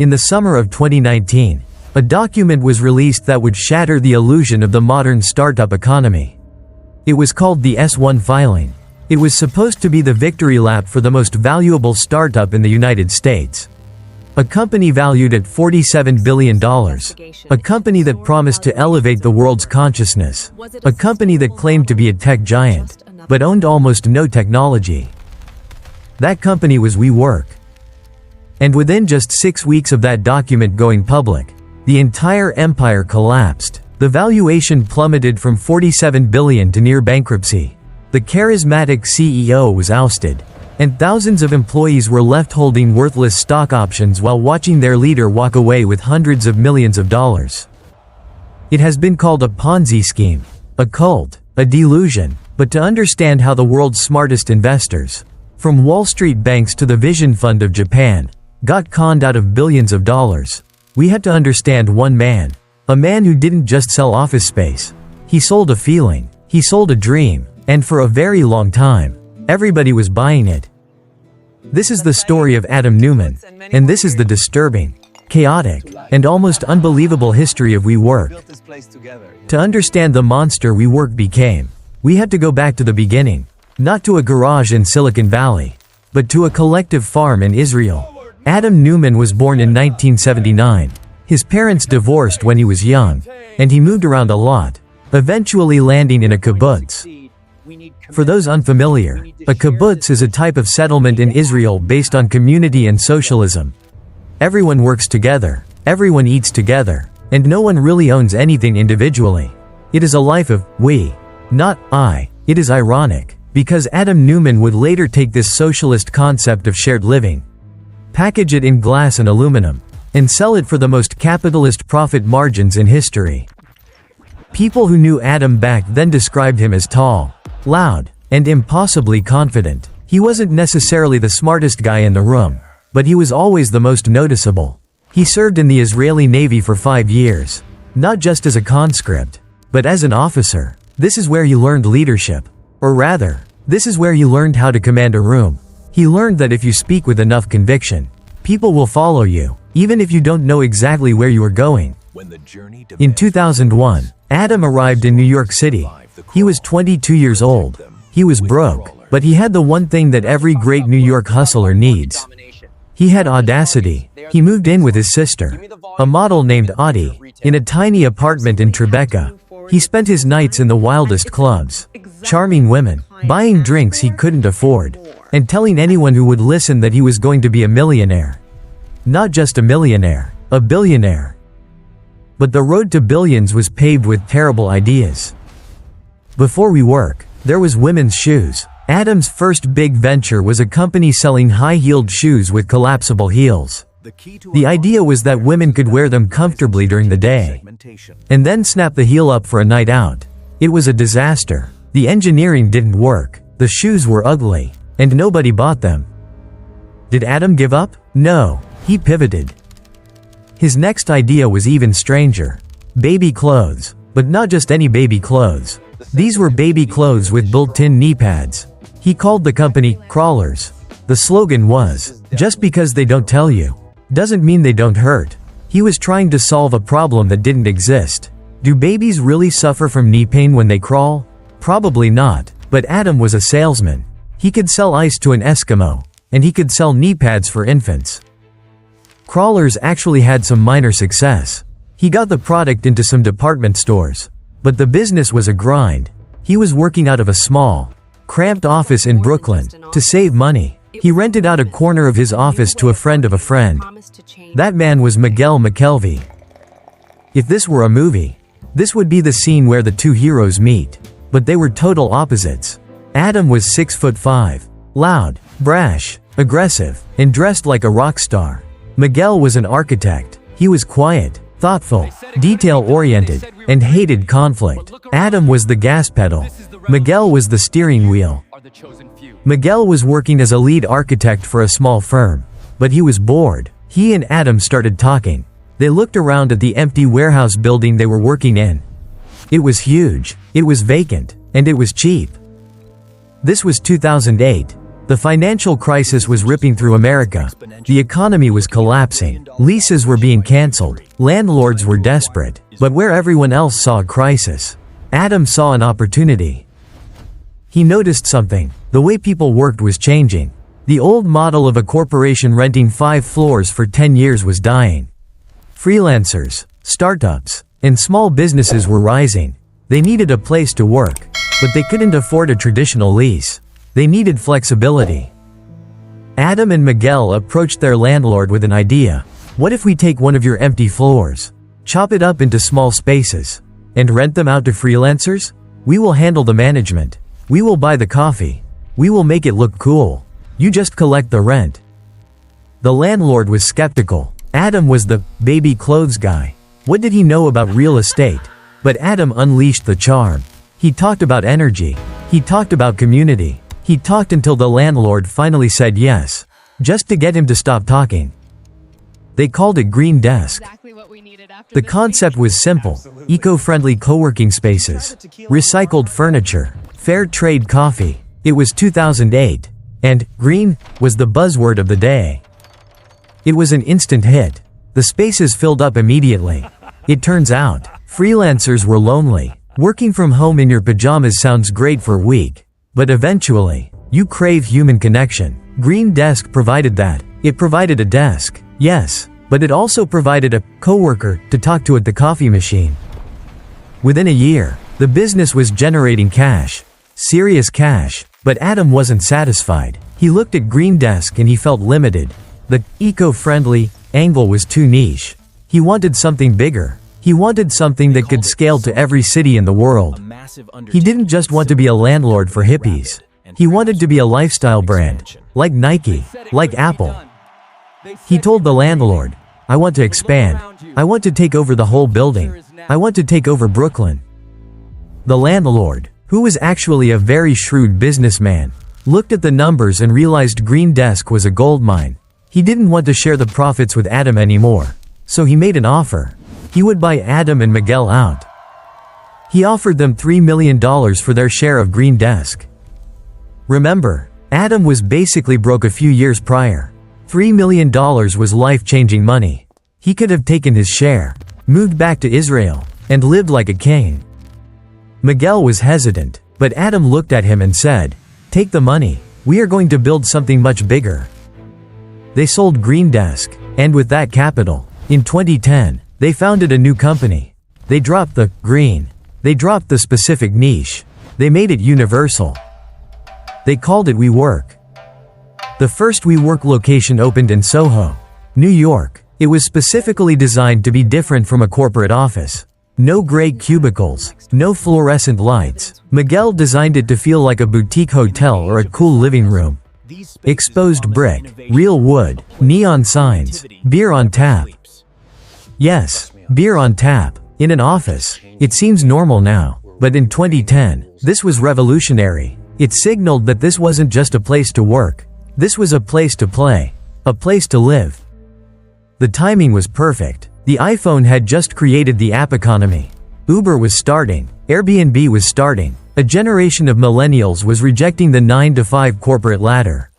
In the summer of 2019, a document was released that would shatter the illusion of the modern startup economy. It was called the S1 filing. It was supposed to be the victory lap for the most valuable startup in the United States. A company valued at $47 billion. A company that promised to elevate the world's consciousness. A company that claimed to be a tech giant, but owned almost no technology. That company was WeWork. And within just 6 weeks of that document going public, the entire empire collapsed. The valuation plummeted from $47 billion to near bankruptcy. The charismatic CEO was ousted, and thousands of employees were left holding worthless stock options while watching their leader walk away with hundreds of millions of dollars. It has been called a Ponzi scheme, a cult, a delusion, but to understand how the world's smartest investors, from Wall Street banks to the Vision Fund of Japan, got conned out of billions of dollars, we had to understand one man. A man who didn't just sell office space. He sold a feeling. He sold a dream. And for a very long time, everybody was buying it. This is the story of Adam Neumann, and this is the disturbing, chaotic, and almost unbelievable history of WeWork. To understand the monster WeWork became, we had to go back to the beginning, not to a garage in Silicon Valley, but to a collective farm in Israel. Adam Neumann was born in 1979. His parents divorced when he was young, and he moved around a lot, eventually landing in a kibbutz. For those unfamiliar, a kibbutz is a type of settlement in Israel based on community and socialism. Everyone works together, everyone eats together, and no one really owns anything individually. It is a life of we, not I. It is ironic, because Adam Neumann would later take this socialist concept of shared living, package it in glass and aluminum, and sell it for the most capitalist profit margins in history. People who knew Adam back then described him as tall, loud, and impossibly confident. He wasn't necessarily the smartest guy in the room, but he was always the most noticeable. He served in the Israeli Navy for 5 years, not just as a conscript, but as an officer. This is where he learned leadership. Or rather, this is where he learned how to command a room. He learned that if you speak with enough conviction, people will follow you, even if you don't know exactly where you are going. In 2001, Adam arrived in New York City. He was 22 years old. He was broke, but he had the one thing that every great New York hustler needs. He had audacity. He moved in with his sister, a model named Audie, in a tiny apartment in Tribeca. He spent his nights in the wildest clubs, charming women, buying drinks he couldn't afford, and telling anyone who would listen that he was going to be a millionaire. Not just a millionaire, a billionaire. But the road to billions was paved with terrible ideas. Before WeWork, there was women's shoes. Adam's first big venture was a company selling high-heeled shoes with collapsible heels. The idea was that women could wear them comfortably during the day, and then snap the heel up for a night out. It was a disaster. The engineering didn't work, the shoes were ugly, and nobody bought them. Did Adam give up? No, he pivoted. His next idea was even stranger. Baby clothes. But not just any baby clothes. These were baby clothes with built-in knee pads. He called the company Crawlers. The slogan was, just because they don't tell you, doesn't mean they don't hurt. He was trying to solve a problem that didn't exist. Do babies really suffer from knee pain when they crawl? Probably not, but Adam was a salesman. He could sell ice to an Eskimo, and he could sell knee pads for infants. Crawlers actually had some minor success. He got the product into some department stores. But the business was a grind. He was working out of a small, cramped office in Brooklyn. To save money, he rented out a corner of his office to a friend of a friend. That man was Miguel McKelvey. If this were a movie, this would be the scene where the two heroes meet. But they were total opposites. Adam was 6'5", loud, brash, aggressive, and dressed like a rock star. Miguel was an architect. He was quiet, thoughtful, detail-oriented, and hated conflict. Adam was the gas pedal. Miguel was the steering wheel. Miguel was working as a lead architect for a small firm, but he was bored. He and Adam started talking. They looked around at the empty warehouse building they were working in. It was huge, it was vacant, and it was cheap. This was 2008. The financial crisis was ripping through America. The economy was collapsing. Leases were being canceled. Landlords were desperate. But where everyone else saw a crisis, Adam saw an opportunity. He noticed something. The way people worked was changing. The old model of a corporation renting 5 floors for 10 years was dying. Freelancers, startups, and small businesses were rising. They needed a place to work, but they couldn't afford a traditional lease. They needed flexibility. Adam and Miguel approached their landlord with an idea. What if we take one of your empty floors, chop it up into small spaces, and rent them out to freelancers? We will handle the management. We will buy the coffee. We will make it look cool. You just collect the rent. The landlord was skeptical. Adam was the baby clothes guy. What did he know about real estate? But Adam unleashed the charm. He talked about energy. He talked about community. He talked until the landlord finally said yes, just to get him to stop talking. They called it Green Desk. The concept was simple: eco-friendly co-working spaces, recycled furniture, fair trade coffee. It was 2008, and green was the buzzword of the day. It was an instant hit. The spaces filled up immediately. It turns out, freelancers were lonely. Working from home in your pajamas sounds great for a week, but eventually, you crave human connection. Green Desk provided that. It provided a desk, yes, but it also provided a coworker to talk to at the coffee machine. Within a year, the business was generating cash, serious cash, but Adam wasn't satisfied. He looked at Green Desk and he felt limited. The eco-friendly angle was too niche. He wanted something bigger. He wanted something that could scale to every city in the world. He didn't just want to be a landlord for hippies. He wanted to be a lifestyle brand, like Nike, like Apple. He told the landlord, "I want to expand. I want to take over the whole building. I want to take over Brooklyn." The landlord, who was actually a very shrewd businessman, looked at the numbers and realized Green Desk was a goldmine. He didn't want to share the profits with Adam anymore, so he made an offer. He would buy Adam and Miguel out. He offered them $3 million for their share of Green Desk. Remember, Adam was basically broke a few years prior. $3 million was life-changing money. He could have taken his share, moved back to Israel, and lived like a king. Miguel was hesitant, but Adam looked at him and said, "Take the money. We are going to build something much bigger." They sold Green Desk, and with that capital, in 2010, they founded a new company. They dropped the green. They dropped the specific niche. They made it universal. They called it WeWork. The first WeWork location opened in Soho, New York. It was specifically designed to be different from a corporate office. No gray cubicles, no fluorescent lights. Miguel designed it to feel like a boutique hotel or a cool living room. Exposed brick, real wood, neon signs, beer on tap. Yes, beer on tap. In an office. It seems normal now, but in 2010, this was revolutionary. It signaled that this wasn't just a place to work. This was a place to play. A place to live. The timing was perfect. The iPhone had just created the app economy. Uber was starting. Airbnb was starting. A generation of millennials was rejecting the 9-to-5 corporate ladder.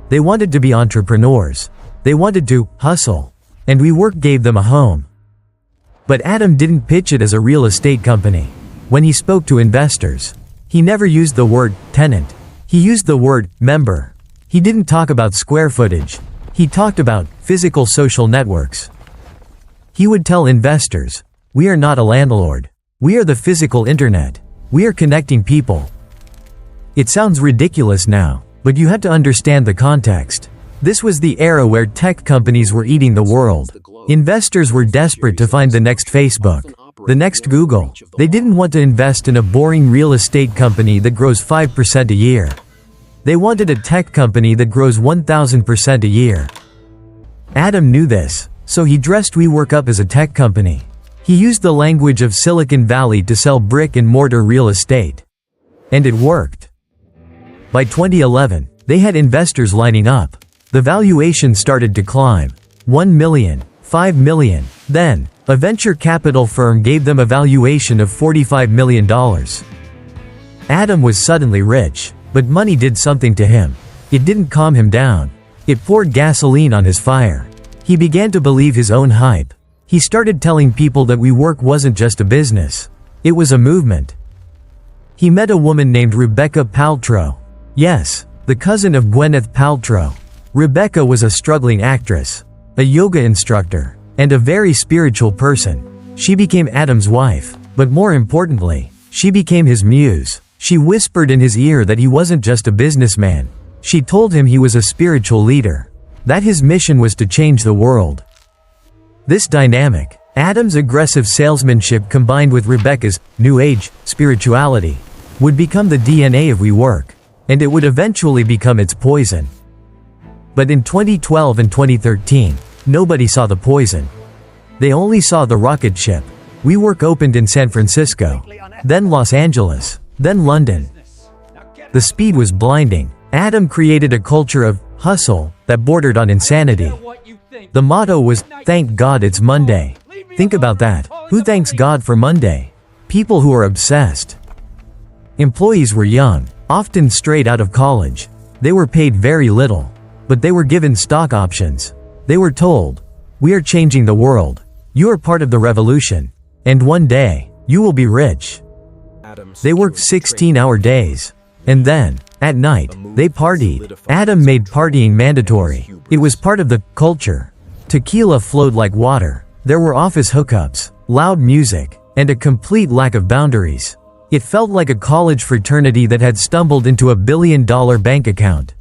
They wanted to be entrepreneurs. They wanted to hustle. And WeWork gave them a home. But Adam didn't pitch it as a real estate company. When he spoke to investors, he never used the word tenant. He used the word member. He didn't talk about square footage. He talked about physical social networks. He would tell investors, "We are not a landlord. We are the physical internet. We are connecting people." It sounds ridiculous now, but you have to understand the context. This was the era where tech companies were eating the world. Investors were desperate to find the next Facebook, the next Google. They didn't want to invest in a boring real estate company that grows 5% a year. They wanted a tech company that grows 1,000% a year. Adam knew this, so he dressed WeWork up as a tech company. He used the language of Silicon Valley to sell brick-and-mortar real estate. And it worked. By 2011, they had investors lining up. The valuation started to climb. 1 million, 5 million. Then, a venture capital firm gave them a valuation of $45 million. Adam was suddenly rich, but money did something to him. It didn't calm him down. It poured gasoline on his fire. He began to believe his own hype. He started telling people that WeWork wasn't just a business. It was a movement. He met a woman named Rebecca Paltrow. Yes, the cousin of Gwyneth Paltrow. Rebecca was a struggling actress, a yoga instructor, and a very spiritual person. She became Adam's wife, but more importantly, she became his muse. She whispered in his ear that he wasn't just a businessman. She told him he was a spiritual leader, that his mission was to change the world. This dynamic, Adam's aggressive salesmanship combined with Rebecca's New Age spirituality, would become the DNA of WeWork, and it would eventually become its poison. But in 2012 and 2013, nobody saw the poison. They only saw the rocket ship. WeWork opened in San Francisco, then Los Angeles, then London. The speed was blinding. Adam created a culture of hustle that bordered on insanity. The motto was, "Thank God it's Monday." Think about that. Who thanks God for Monday? People who are obsessed. Employees were young, often straight out of college. They were paid very little, but they were given stock options. They were told, "We are changing the world. You are part of the revolution. And one day, you will be rich." They worked 16-hour days. And then, at night, they partied. Adam made partying mandatory. It was part of the culture. Tequila flowed like water. There were office hookups, loud music, and a complete lack of boundaries. It felt like a college fraternity that had stumbled into a billion-dollar bank account.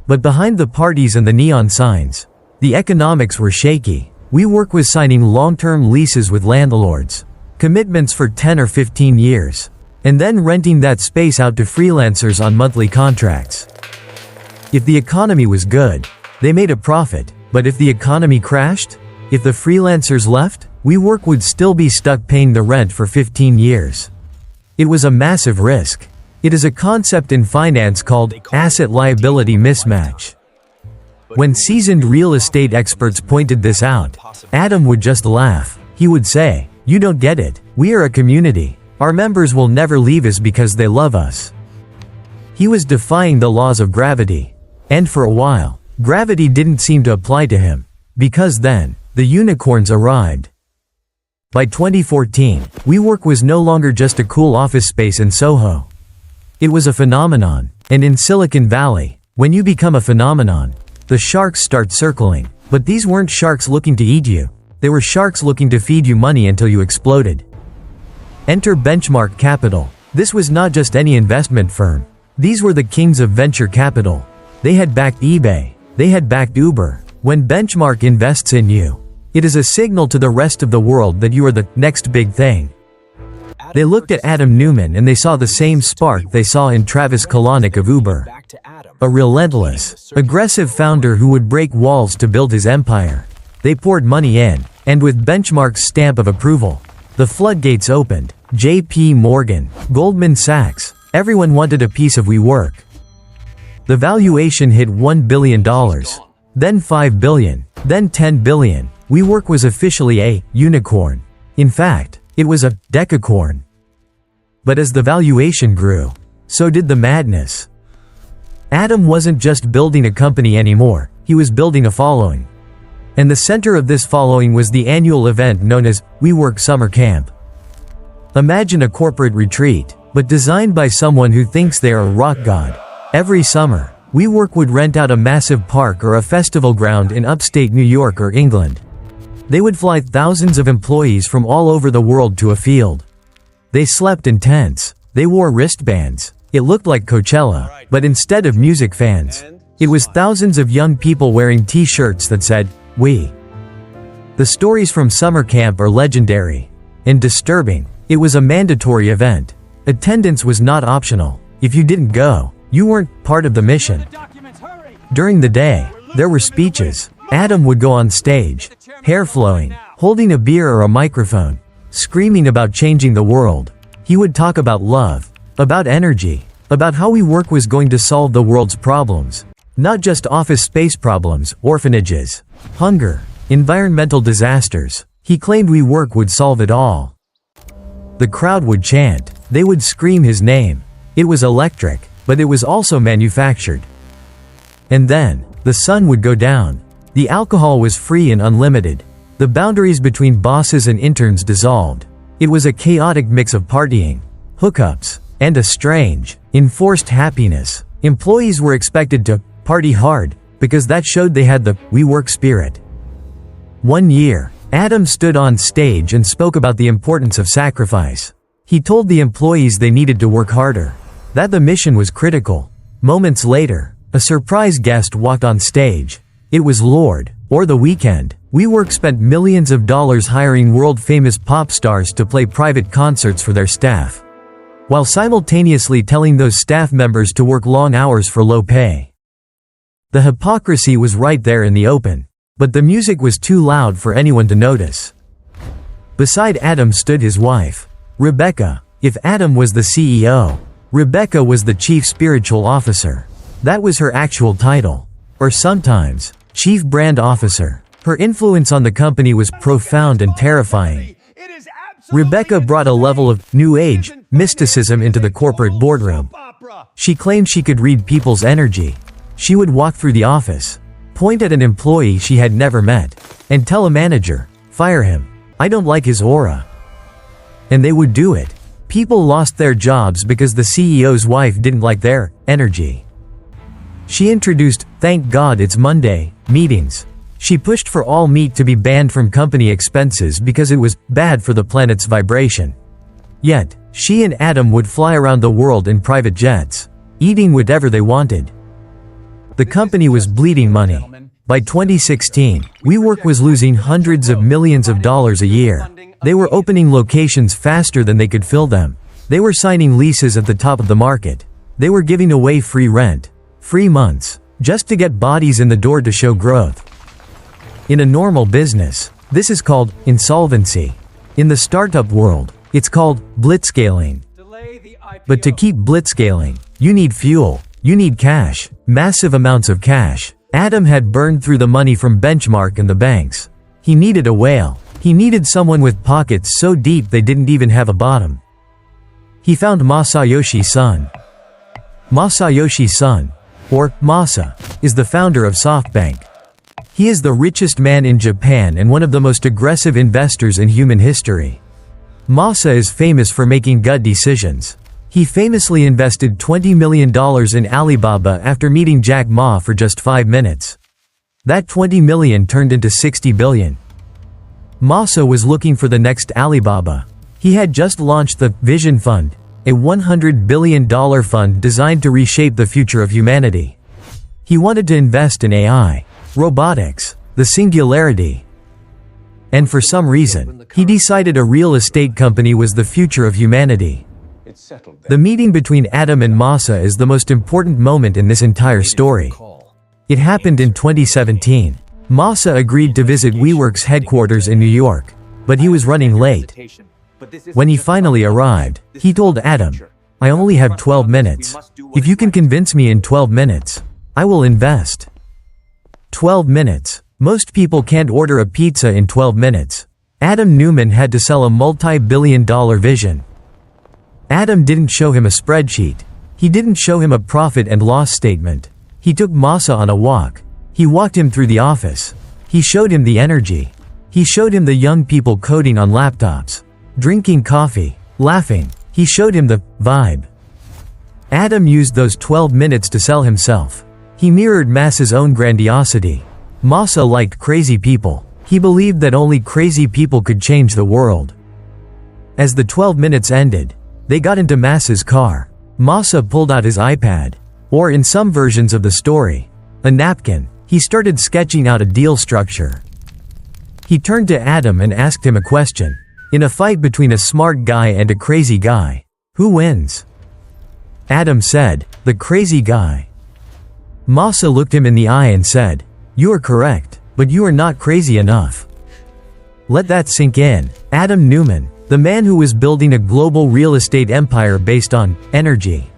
But behind the parties and the neon signs, the economics were shaky. WeWork was signing long-term leases with landlords, commitments for 10 or 15 years, and then renting that space out to freelancers on monthly contracts. If the economy was good, they made a profit, but if the economy crashed, if the freelancers left, WeWork would still be stuck paying the rent for 15 years. It was a massive risk. It is a concept in finance called asset-liability mismatch. When seasoned real estate experts pointed this out, Adam would just laugh. He would say, "You don't get it. We are a community. Our members will never leave us because they love us." He was defying the laws of gravity. And for a while, gravity didn't seem to apply to him. Because then, the unicorns arrived. By 2014, WeWork was no longer just a cool office space in Soho. It was a phenomenon. And in Silicon Valley, when you become a phenomenon, the sharks start circling. But these weren't sharks looking to eat you. They were sharks looking to feed you money until you exploded. Enter Benchmark Capital. This was not just any investment firm. These were the kings of venture capital. They had backed eBay. They had backed Uber. When Benchmark invests in you, it is a signal to the rest of the world that you are the next big thing. They looked at Adam Neumann and they saw the same spark they saw in Travis Kalanick of Uber. A relentless, aggressive founder who would break walls to build his empire. They poured money in, and with Benchmark's stamp of approval, the floodgates opened. JP Morgan, Goldman Sachs, everyone wanted a piece of WeWork. The valuation hit $1 billion, then $5 billion, then $10 billion. WeWork was officially a unicorn. In fact, it was a decacorn. But as the valuation grew, so did the madness. Adam wasn't just building a company anymore, he was building a following. And the center of this following was the annual event known as WeWork Summer Camp. Imagine a corporate retreat, but designed by someone who thinks they are a rock god. Every summer, WeWork would rent out a massive park or a festival ground in upstate New York or England. They would fly thousands of employees from all over the world to a field. They slept in tents. They wore wristbands. It looked like Coachella, but instead of music fans, it was thousands of young people wearing t-shirts that said, "We." The stories from summer camp are legendary and disturbing. It was a mandatory event. Attendance was not optional. If you didn't go, you weren't part of the mission. During the day, there were speeches. Adam would go on stage, hair flowing, holding a beer or a microphone, screaming about changing the world. He would talk about love, about energy, about how WeWork was going to solve the world's problems. Not just office space problems, orphanages, hunger, environmental disasters. He claimed WeWork would solve it all. The crowd would chant. They would scream his name. It was electric, but it was also manufactured. And then, the sun would go down. The alcohol was free and unlimited. The boundaries between bosses and interns dissolved. It was a chaotic mix of partying, hookups, and a strange, enforced happiness. Employees were expected to party hard, because that showed they had the WeWork spirit. One year, Adam stood on stage and spoke about the importance of sacrifice. He told the employees they needed to work harder, that the mission was critical. Moments later, a surprise guest walked on stage. It was Lord, or The Weeknd. WeWork spent millions of dollars hiring world-famous pop stars to play private concerts for their staff, while simultaneously telling those staff members to work long hours for low pay. The hypocrisy was right there in the open, but the music was too loud for anyone to notice. Beside Adam stood his wife, Rebecca. If Adam was the CEO, Rebecca was the chief spiritual officer. That was her actual title. Or sometimes, chief brand officer. Her influence on the company was profound and terrifying. Rebecca brought a level of New Age mysticism into the corporate boardroom. She claimed she could read people's energy. She would walk through the office, point at an employee she had never met, and tell a manager, "Fire him. I don't like his aura." And they would do it. People lost their jobs because the CEO's wife didn't like their energy. She introduced "Thank God It's Monday" meetings. She pushed for all meat to be banned from company expenses because it was bad for the planet's vibration. Yet, she and Adam would fly around the world in private jets, eating whatever they wanted. The company was bleeding money. By 2016, WeWork was losing hundreds of millions of dollars a year. They were opening locations faster than they could fill them. They were signing leases at the top of the market. They were giving away free rent, free months, just to get bodies in the door to show growth. In a normal business, this is called insolvency. In the startup world, it's called blitzscaling. But to keep blitzscaling, you need fuel. You need cash, massive amounts of cash. Adam had burned through the money from Benchmark and the banks. He needed a whale. He needed someone with pockets so deep they didn't even have a bottom. He found Masayoshi Son. Masayoshi Son, or Masa, is the founder of SoftBank. He is the richest man in Japan and one of the most aggressive investors in human history. Masa is famous for making gut decisions. He famously invested $20 million in Alibaba after meeting Jack Ma for just 5 minutes. That $20 million turned into $60 billion. Masa was looking for the next Alibaba. He had just launched the Vision Fund, a $100 billion fund designed to reshape the future of humanity. He wanted to invest in AI, robotics, the singularity. And for some reason, he decided a real estate company was the future of humanity. The meeting between Adam and Masa is the most important moment in this entire story. It happened in 2017. Masa agreed to visit WeWork's headquarters in New York, but he was running late. When he finally arrived, he told Adam, "I only have 12 minutes. If you can convince me in 12 minutes, I will invest." 12 minutes. Most people can't order a pizza in 12 minutes. Adam Neumann had to sell a multi-billion-dollar vision. Adam didn't show him a spreadsheet. He didn't show him a profit and loss statement. He took Masa on a walk. He walked him through the office. He showed him the energy. He showed him the young people coding on laptops, drinking coffee, laughing. He showed him the vibe. Adam used those 12 minutes to sell himself. He mirrored Masa's own grandiosity. Masa liked crazy people. He believed that only crazy people could change the world. As the 12 minutes ended, they got into Masa's car. Masa pulled out his iPad, or in some versions of the story, a napkin. He started sketching out a deal structure. He turned to Adam and asked him a question. In a fight between a smart guy and a crazy guy, who wins? Adam said, "The crazy guy." Masa looked him in the eye and said, "You are correct, but you are not crazy enough." Let that sink in. Adam Neumann, the man who was building a global real estate empire based on energy.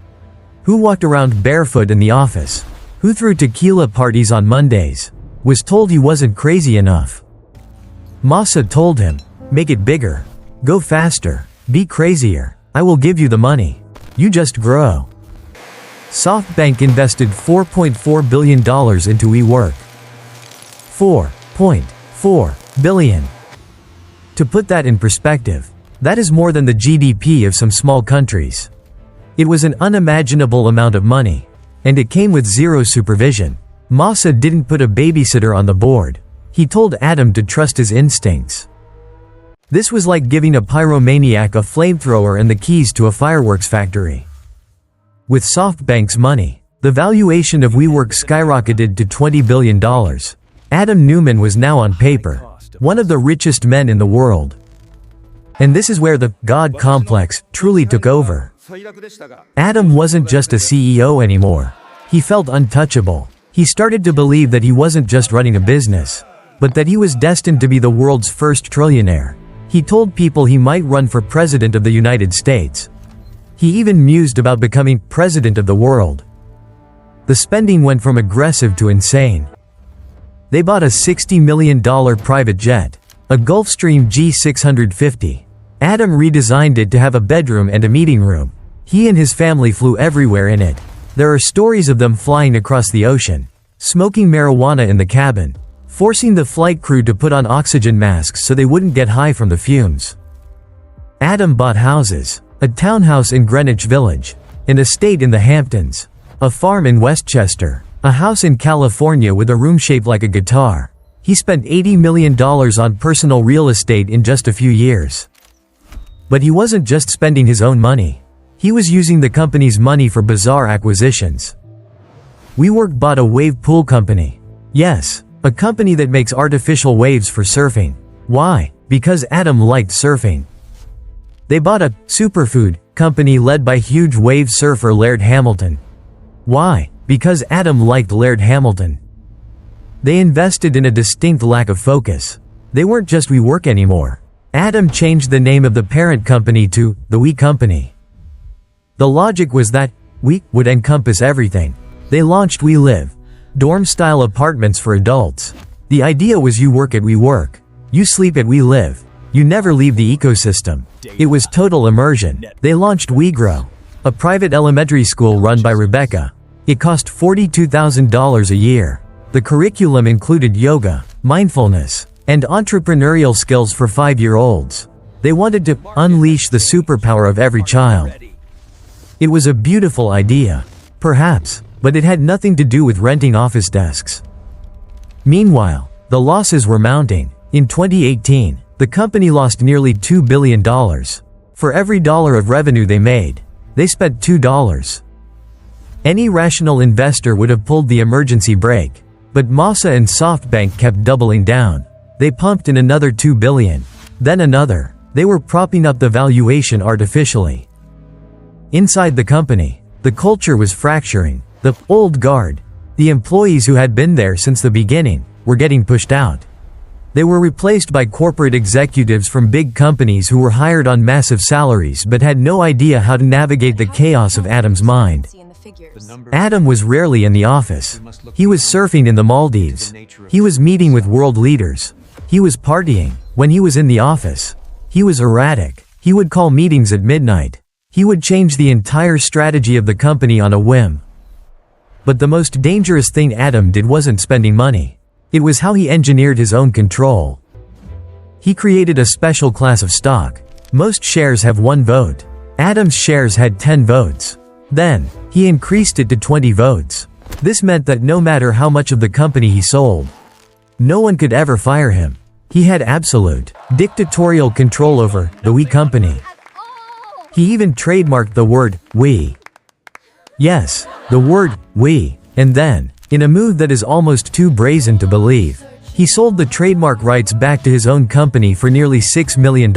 Who walked around barefoot in the office. Who threw tequila parties on Mondays. Was told he wasn't crazy enough. Masa told him, "Make it bigger. Go faster. Be crazier. I will give you the money. You just grow." SoftBank invested $4.4 billion into WeWork. $4.4 billion. To put that in perspective, that is more than the GDP of some small countries. It was an unimaginable amount of money. And it came with zero supervision. Masa didn't put a babysitter on the board. He told Adam to trust his instincts. This was like giving a pyromaniac a flamethrower and the keys to a fireworks factory. With SoftBank's money, the valuation of WeWork skyrocketed to $20 billion. Adam Neumann was now on paper one of the richest men in the world. And this is where the God complex truly took over. Adam wasn't just a CEO anymore. He felt untouchable. He started to believe that he wasn't just running a business, but that he was destined to be the world's first trillionaire. He told people he might run for president of the United States. He even mused about becoming president of the world. The spending went from aggressive to insane. They bought a $60 million private jet, a Gulfstream G650. Adam redesigned it to have a bedroom and a meeting room. He and his family flew everywhere in it. There are stories of them flying across the ocean, smoking marijuana in the cabin, forcing the flight crew to put on oxygen masks so they wouldn't get high from the fumes. Adam bought houses, a townhouse in Greenwich Village, an estate in the Hamptons, a farm in Westchester, a house in California with a room shaped like a guitar. He spent $80 million on personal real estate in just a few years. But he wasn't just spending his own money. He was using the company's money for bizarre acquisitions. WeWork bought a wave pool company. Yes, a company that makes artificial waves for surfing. Why? Because Adam liked surfing. They bought a superfood company led by huge wave surfer Laird Hamilton. Why? Because Adam liked Laird Hamilton. They invested in a distinct lack of focus. They weren't just WeWork anymore. Adam changed the name of the parent company to the We Company. The logic was that we would encompass everything. They launched We Live, dorm-style apartments for adults. The idea was you work at WeWork, you sleep at We Live, you never leave the ecosystem. It was total immersion. They launched WeGrow, a private elementary school run by Rebecca. It cost $42,000 a year. The curriculum included yoga, mindfulness, and entrepreneurial skills for 5-year-olds. They wanted to unleash the superpower of every child. It was a beautiful idea, perhaps, but it had nothing to do with renting office desks. Meanwhile, the losses were mounting. In 2018, the company lost nearly $2 billion. For every dollar of revenue they made, they spent $2. Any rational investor would have pulled the emergency brake, but Masa and SoftBank kept doubling down. They pumped in another $2 billion, then another. They were propping up the valuation artificially. Inside the company, the culture was fracturing. The old guard, the employees who had been there since the beginning, were getting pushed out. They were replaced by corporate executives from big companies who were hired on massive salaries but had no idea how to navigate the chaos of Adam's mind. Adam was rarely in the office. He was surfing in the Maldives. He was meeting with world leaders. He was partying. When he was in the office, he was erratic. He would call meetings at midnight. He would change the entire strategy of the company on a whim. But the most dangerous thing Adam did wasn't spending money. It was how he engineered his own control. He created a special class of stock. Most shares have 1 vote. Adam's shares had 10 votes. Then, he increased it to 20 votes. This meant that no matter how much of the company he sold, no one could ever fire him. He had absolute, dictatorial control over the We Company. He even trademarked the word, we. Yes, the word, we. And then, in a move that is almost too brazen to believe, he sold the trademark rights back to his own company for nearly $6 million.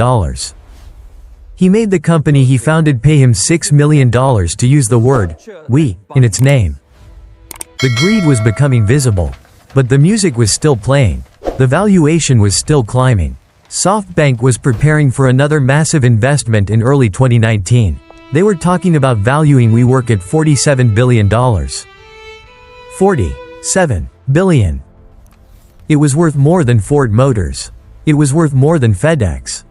He made the company he founded pay him $6 million to use the word, we, in its name. The greed was becoming visible. But the music was still playing. The valuation was still climbing. SoftBank was preparing for another massive investment in early 2019. They were talking about valuing WeWork at $47 billion. $47 billion. It was worth more than Ford Motors. It was worth more than FedEx.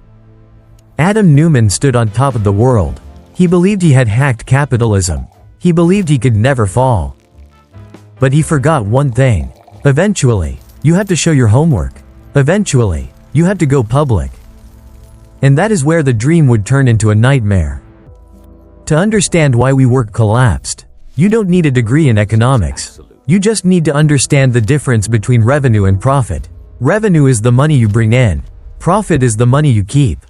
Adam Neumann stood on top of the world. He believed he had hacked capitalism. He believed he could never fall. But he forgot one thing. Eventually, you have to show your homework. Eventually, you have to go public. And that is where the dream would turn into a nightmare. To understand why WeWork collapsed, you don't need a degree in economics. You just need to understand the difference between revenue and profit. Revenue is the money you bring in. Profit is the money you keep.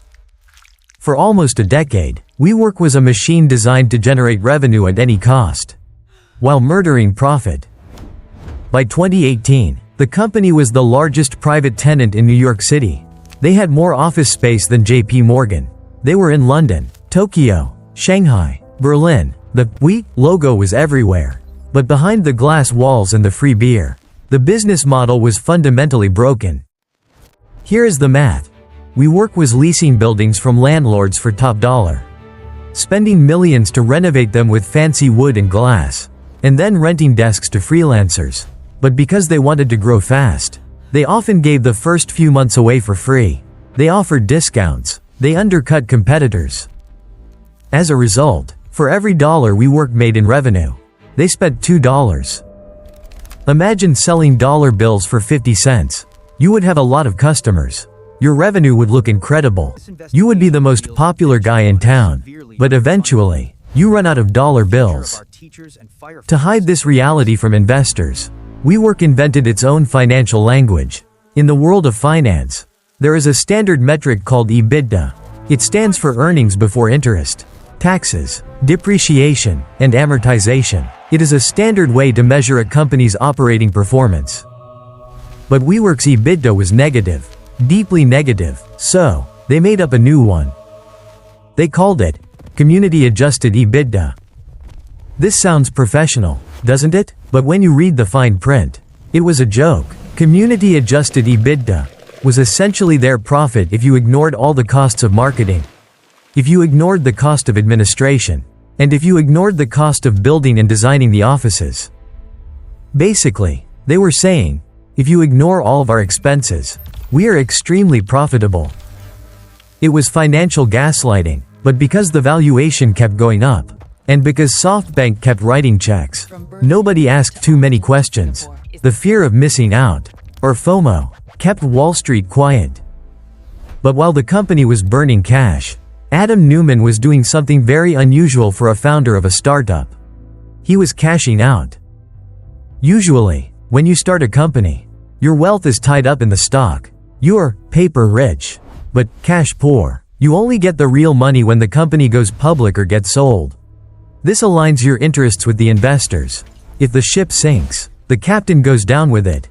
For almost a decade, WeWork was a machine designed to generate revenue at any cost, while murdering profit. By 2018, the company was the largest private tenant in New York City. They had more office space than JP Morgan. They were in London, Tokyo, Shanghai, Berlin. The We logo was everywhere. But behind the glass walls and the free beer, the business model was fundamentally broken. Here is the math. WeWork was leasing buildings from landlords for top dollar, spending millions to renovate them with fancy wood and glass, and then renting desks to freelancers. But because they wanted to grow fast, they often gave the first few months away for free. They offered discounts. They undercut competitors. As a result, for every dollar WeWork made in revenue, they spent $2. Imagine selling dollar bills for 50 cents. You would have a lot of customers. Your revenue would look incredible. You would be the most popular guy in town. But eventually, you run out of dollar bills. To hide this reality from investors, WeWork invented its own financial language. In the world of finance, there is a standard metric called EBITDA. It stands for earnings before interest, taxes, depreciation, and amortization. It is a standard way to measure a company's operating performance. But WeWork's EBITDA was negative, deeply negative, so they made up a new one. They called it Adjusted EBITDA. This sounds professional, doesn't it? But when you read the fine print, it was a joke. Adjusted EBITDA was essentially their profit if you ignored all the costs of marketing, if you ignored the cost of administration, and if you ignored the cost of building and designing the offices. Basically, they were saying, if you ignore all of our expenses, we are extremely profitable. It was financial gaslighting, but because the valuation kept going up, and because SoftBank kept writing checks, nobody asked too many questions. The fear of missing out, or FOMO, kept Wall Street quiet. But while the company was burning cash, Adam Neumann was doing something very unusual for a founder of a startup. He was cashing out. Usually, when you start a company, your wealth is tied up in the stock. You're paper rich, but cash poor. You only get the real money when the company goes public or gets sold. This aligns your interests with the investors. If the ship sinks, the captain goes down with it.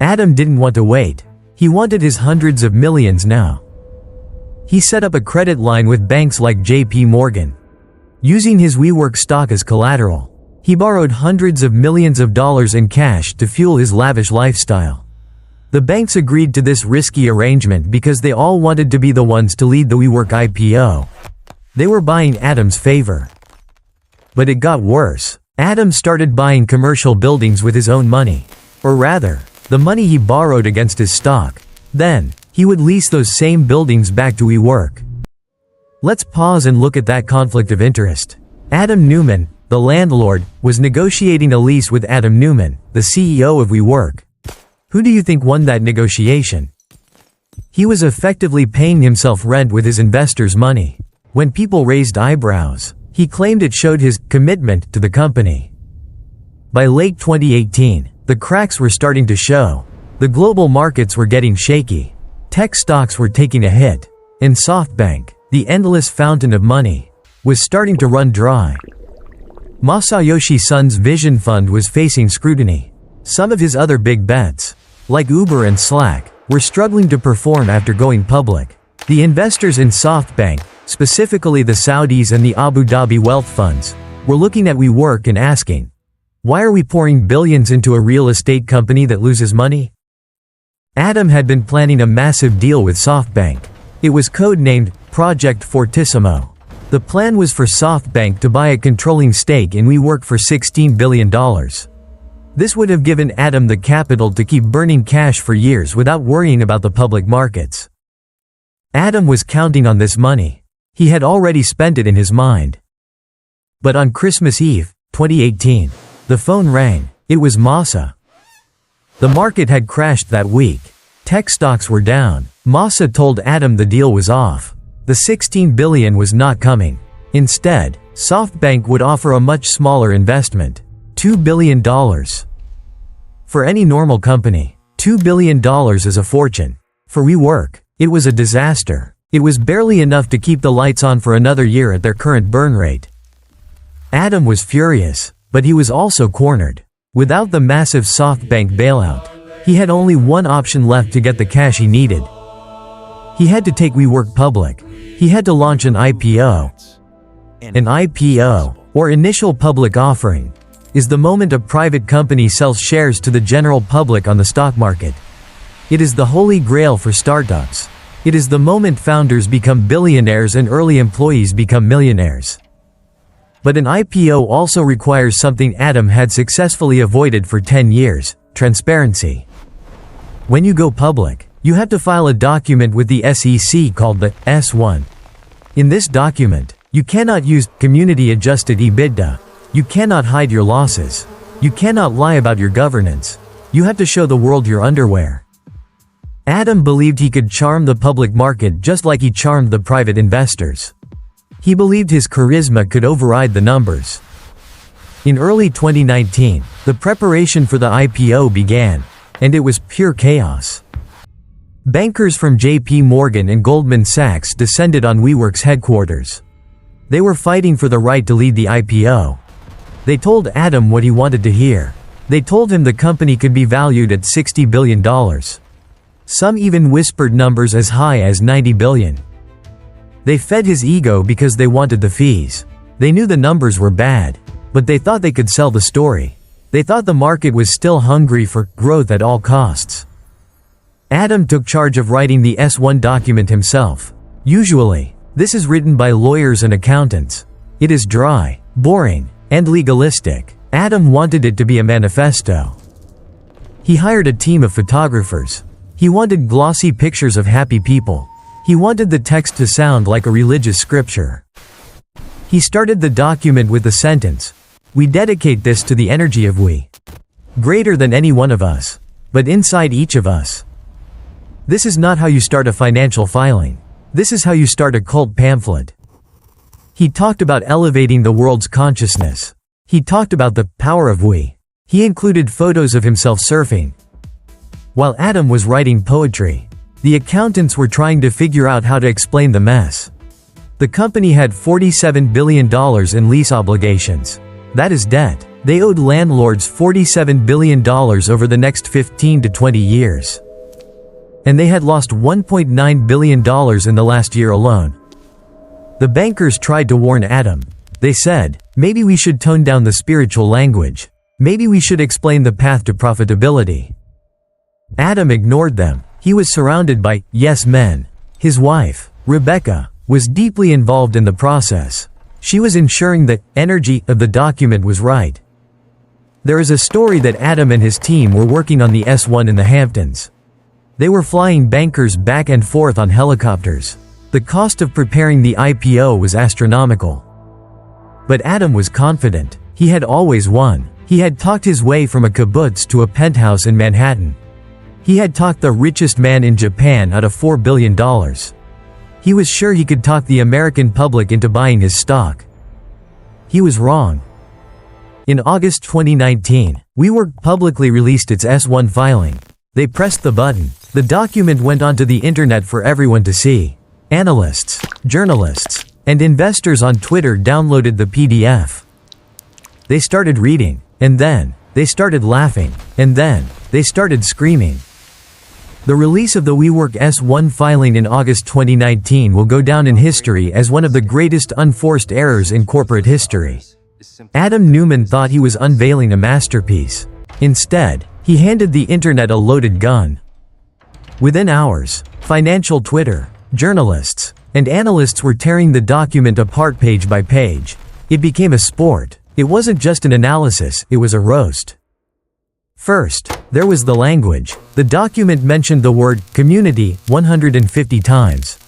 Adam didn't want to wait. He wanted his hundreds of millions now. He set up a credit line with banks like JP Morgan. Using his WeWork stock as collateral, he borrowed hundreds of millions of dollars in cash to fuel his lavish lifestyle. The banks agreed to this risky arrangement because they all wanted to be the ones to lead the WeWork IPO. They were buying Adam's favor. But it got worse. Adam started buying commercial buildings with his own money. Or rather, the money he borrowed against his stock. Then, he would lease those same buildings back to WeWork. Let's pause and look at that conflict of interest. Adam Neumann, the landlord, was negotiating a lease with Adam Neumann, the CEO of WeWork. Who do you think won that negotiation? He was effectively paying himself rent with his investors' money. When people raised eyebrows, he claimed it showed his commitment to the company. By late 2018, the cracks were starting to show. The global markets were getting shaky. Tech stocks were taking a hit. And SoftBank, the endless fountain of money, was starting to run dry. Masayoshi Son's Vision Fund was facing scrutiny. Some of his other big bets, like Uber and Slack, were struggling to perform after going public. The investors in SoftBank, specifically the Saudis and the Abu Dhabi wealth funds, were looking at WeWork and asking, why are we pouring billions into a real estate company that loses money? Adam had been planning a massive deal with SoftBank. It was codenamed Project Fortissimo. The plan was for SoftBank to buy a controlling stake in WeWork for $16 billion. This would have given Adam the capital to keep burning cash for years without worrying about the public markets. Adam was counting on this money. He had already spent it in his mind. But on Christmas Eve, 2018, the phone rang. It was Masa. The market had crashed that week. Tech stocks were down. Masa told Adam the deal was off. The $16 billion was not coming. Instead, SoftBank would offer a much smaller investment. $2 billion. For any normal company, $2 billion is a fortune. For WeWork, it was a disaster. It was barely enough to keep the lights on for another year at their current burn rate. Adam was furious, but he was also cornered. Without the massive SoftBank bailout, he had only one option left to get the cash he needed. He had to take WeWork public. He had to launch an IPO. An IPO, or initial public offering, is the moment a private company sells shares to the general public on the stock market. It is the holy grail for startups. It is the moment founders become billionaires and early employees become millionaires. But an IPO also requires something Adam had successfully avoided for 10 years: transparency. When you go public, you have to file a document with the SEC called the S-1. In this document, you cannot use Adjusted EBITDA. You cannot hide your losses. You cannot lie about your governance. You have to show the world your underwear. Adam believed he could charm the public market just like he charmed the private investors. He believed his charisma could override the numbers. In early 2019, the preparation for the IPO began, and it was pure chaos. Bankers from JP Morgan and Goldman Sachs descended on WeWork's headquarters. They were fighting for the right to lead the IPO. They told Adam what he wanted to hear. They told him the company could be valued at $60 billion. Some even whispered numbers as high as $90 billion. They fed his ego because they wanted the fees. They knew the numbers were bad, but they thought they could sell the story. They thought the market was still hungry for growth at all costs. Adam took charge of writing the S-1 document himself. Usually, this is written by lawyers and accountants. It is dry, boring, and legalistic. Adam wanted it to be a manifesto. He hired a team of photographers. He wanted glossy pictures of happy people. He wanted the text to sound like a religious scripture. He started the document with the sentence, "We dedicate this to the energy of we. Greater than any one of us, but inside each of us." This is not how you start a financial filing. This is how you start a cult pamphlet. He talked about elevating the world's consciousness. He talked about the power of we. He included photos of himself surfing. While Adam was writing poetry, the accountants were trying to figure out how to explain the mess. The company had $47 billion in lease obligations. That is debt. They owed landlords $47 billion over the next 15 to 20 years. And they had lost $1.9 billion in the last year alone. The bankers tried to warn Adam. They said, maybe we should tone down the spiritual language. Maybe we should explain the path to profitability. Adam ignored them. He was surrounded by yes men. His wife, Rebecca, was deeply involved in the process. She was ensuring the energy of the document was right. There is a story that Adam and his team were working on the S-1 in the Hamptons. They were flying bankers back and forth on helicopters. The cost of preparing the IPO was astronomical. But Adam was confident. He had always won. He had talked his way from a kibbutz to a penthouse in Manhattan. He had talked the richest man in Japan out of $4 billion. He was sure he could talk the American public into buying his stock. He was wrong. In August 2019, WeWork publicly released its S-1 filing. They pressed the button. The document went onto the internet for everyone to see. Analysts, journalists, and investors on Twitter downloaded the PDF. They started reading, and then, they started laughing, and then, they started screaming. The release of the WeWork S-1 filing in August 2019 will go down in history as one of the greatest unforced errors in corporate history. Adam Neumann thought he was unveiling a masterpiece. Instead, he handed the internet a loaded gun. Within hours, financial Twitter, journalists, and analysts were tearing the document apart page by page. It became a sport. It wasn't just an analysis, it was a roast. First, there was the language. The document mentioned the word community 150 times.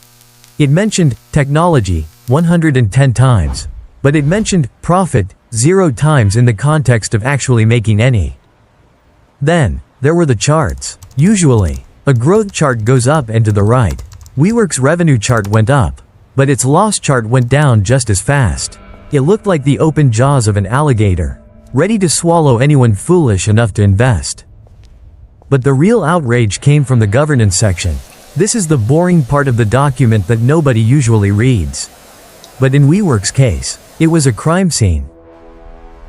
It mentioned technology 110 times. But it mentioned profit 0 times in the context of actually making any. Then, there were the charts. Usually, a growth chart goes up and to the right. WeWork's revenue chart went up, but its loss chart went down just as fast. It looked like the open jaws of an alligator, ready to swallow anyone foolish enough to invest. But the real outrage came from the governance section. This is the boring part of the document that nobody usually reads. But in WeWork's case, it was a crime scene.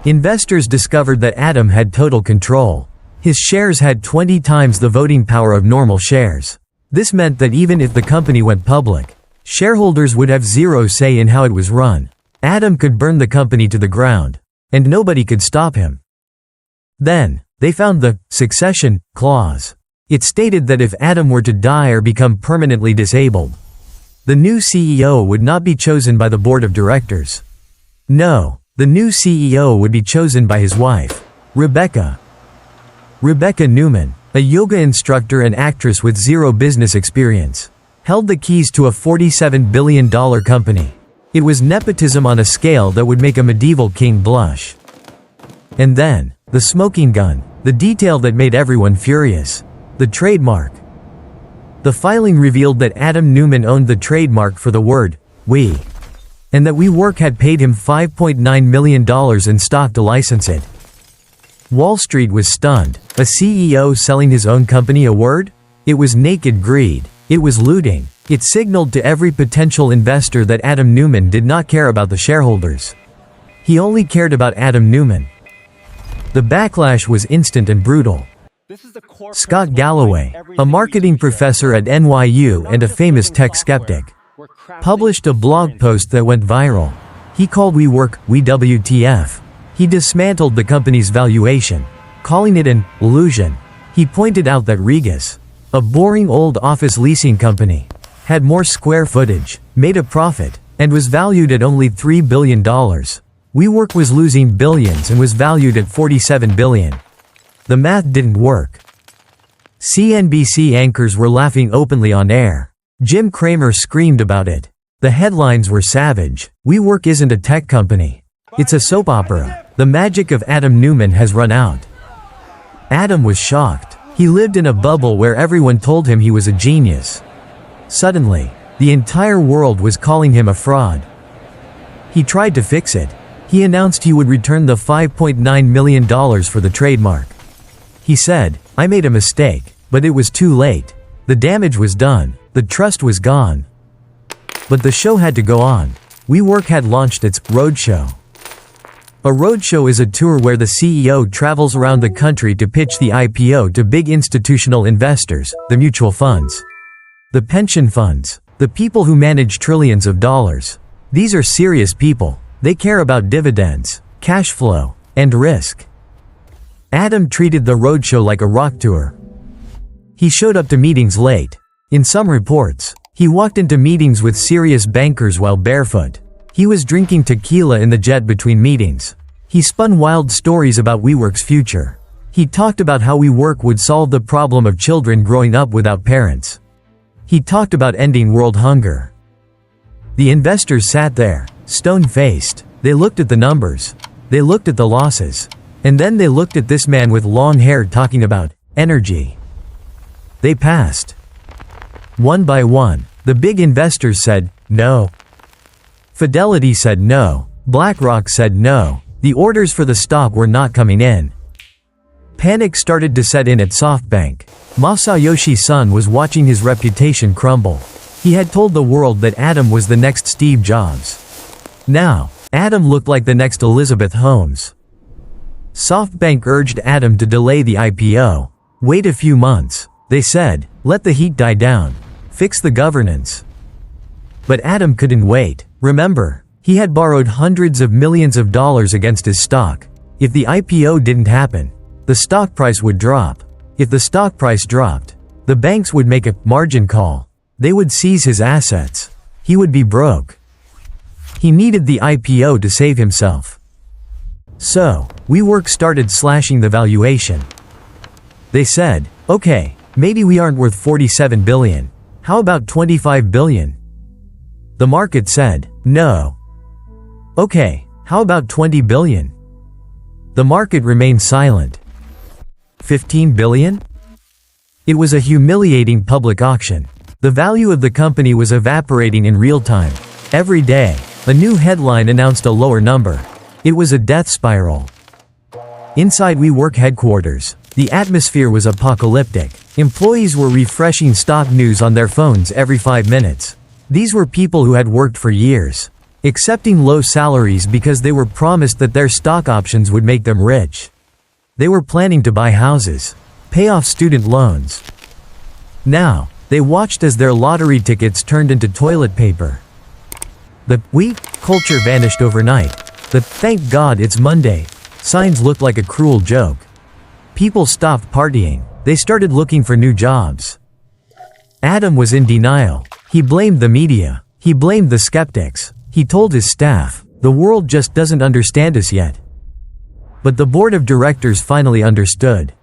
Investors discovered that Adam had total control. His shares had 20 times the voting power of normal shares. This meant that even if the company went public, shareholders would have 0 say in how it was run. Adam could burn the company to the ground, and nobody could stop him. Then, they found the succession clause. It stated that if Adam were to die or become permanently disabled, the new CEO would not be chosen by the board of directors. No, the new CEO would be chosen by his wife, Rebecca Neumann, a yoga instructor and actress with 0 business experience, held the keys to a $47 billion company. It was nepotism on a scale that would make a medieval king blush. And then, the smoking gun, the detail that made everyone furious. The trademark. The filing revealed that Adam Neumann owned the trademark for the word, we, and that WeWork had paid him $5.9 million in stock to license it. Wall Street was stunned. A CEO selling his own company a word? It was naked greed. It was looting. It signaled to every potential investor that Adam Neumann did not care about the shareholders. He only cared about Adam Neumann. The backlash was instant and brutal. Scott Galloway, a marketing professor at NYU and a famous tech skeptic, published a blog post that went viral. He called WeWork WTF. He dismantled the company's valuation, calling it an illusion. He pointed out that Regus, a boring old office leasing company, had more square footage, made a profit, and was valued at only $3 billion. WeWork was losing billions and was valued at $47 billion. The math didn't work. CNBC anchors were laughing openly on air. Jim Cramer screamed about it. The headlines were savage. WeWork isn't a tech company. It's a soap opera. The magic of Adam Neumann has run out. Adam was shocked. He lived in a bubble where everyone told him he was a genius. Suddenly, the entire world was calling him a fraud. He tried to fix it. He announced he would return the $5.9 million for the trademark. He said, "I made a mistake, but it was too late. The damage was done. The trust was gone." But the show had to go on. WeWork had launched its roadshow. A roadshow is a tour where the CEO travels around the country to pitch the IPO to big institutional investors, the mutual funds, the pension funds, the people who manage trillions of dollars. These are serious people. They care about dividends, cash flow, and risk. Adam treated the roadshow like a rock tour. He showed up to meetings late. In some reports, he walked into meetings with serious bankers while barefoot. He was drinking tequila in the jet between meetings. He spun wild stories about WeWork's future. He talked about how WeWork would solve the problem of children growing up without parents. He talked about ending world hunger. The investors sat there, stone-faced. They looked at the numbers. They looked at the losses. And then they looked at this man with long hair talking about energy. They passed. One by one, the big investors said, no. Fidelity said no. BlackRock said no. The orders for the stock were not coming in. Panic started to set in at SoftBank. Masayoshi Son was watching his reputation crumble. He had told the world that Adam was the next Steve Jobs. Now, Adam looked like the next Elizabeth Holmes. SoftBank urged Adam to delay the IPO. Wait a few months. They said, let the heat die down. Fix the governance. But Adam couldn't wait. Remember, he had borrowed hundreds of millions of dollars against his stock. If the IPO didn't happen, the stock price would drop. If the stock price dropped, the banks would make a margin call. They would seize his assets. He would be broke. He needed the IPO to save himself. So, WeWork started slashing the valuation. They said, okay, maybe we aren't worth $47 billion. How about $25 billion? The market said, no. Okay, how about 20 billion? The market remained silent. 15 billion? It was a humiliating public auction. The value of the company was evaporating in real time. Every day, a new headline announced a lower number. It was a death spiral. Inside WeWork headquarters, the atmosphere was apocalyptic. Employees were refreshing stock news on their phones every 5 minutes. These were people who had worked for years, accepting low salaries because they were promised that their stock options would make them rich. They were planning to buy houses, pay off student loans. Now, they watched as their lottery tickets turned into toilet paper. The "we" culture vanished overnight. The "thank God it's Monday" signs looked like a cruel joke. People stopped partying. They started looking for new jobs. Adam was in denial. He blamed the media. He blamed the skeptics. He told his staff, "The world just doesn't understand us yet." But the board of directors finally understood.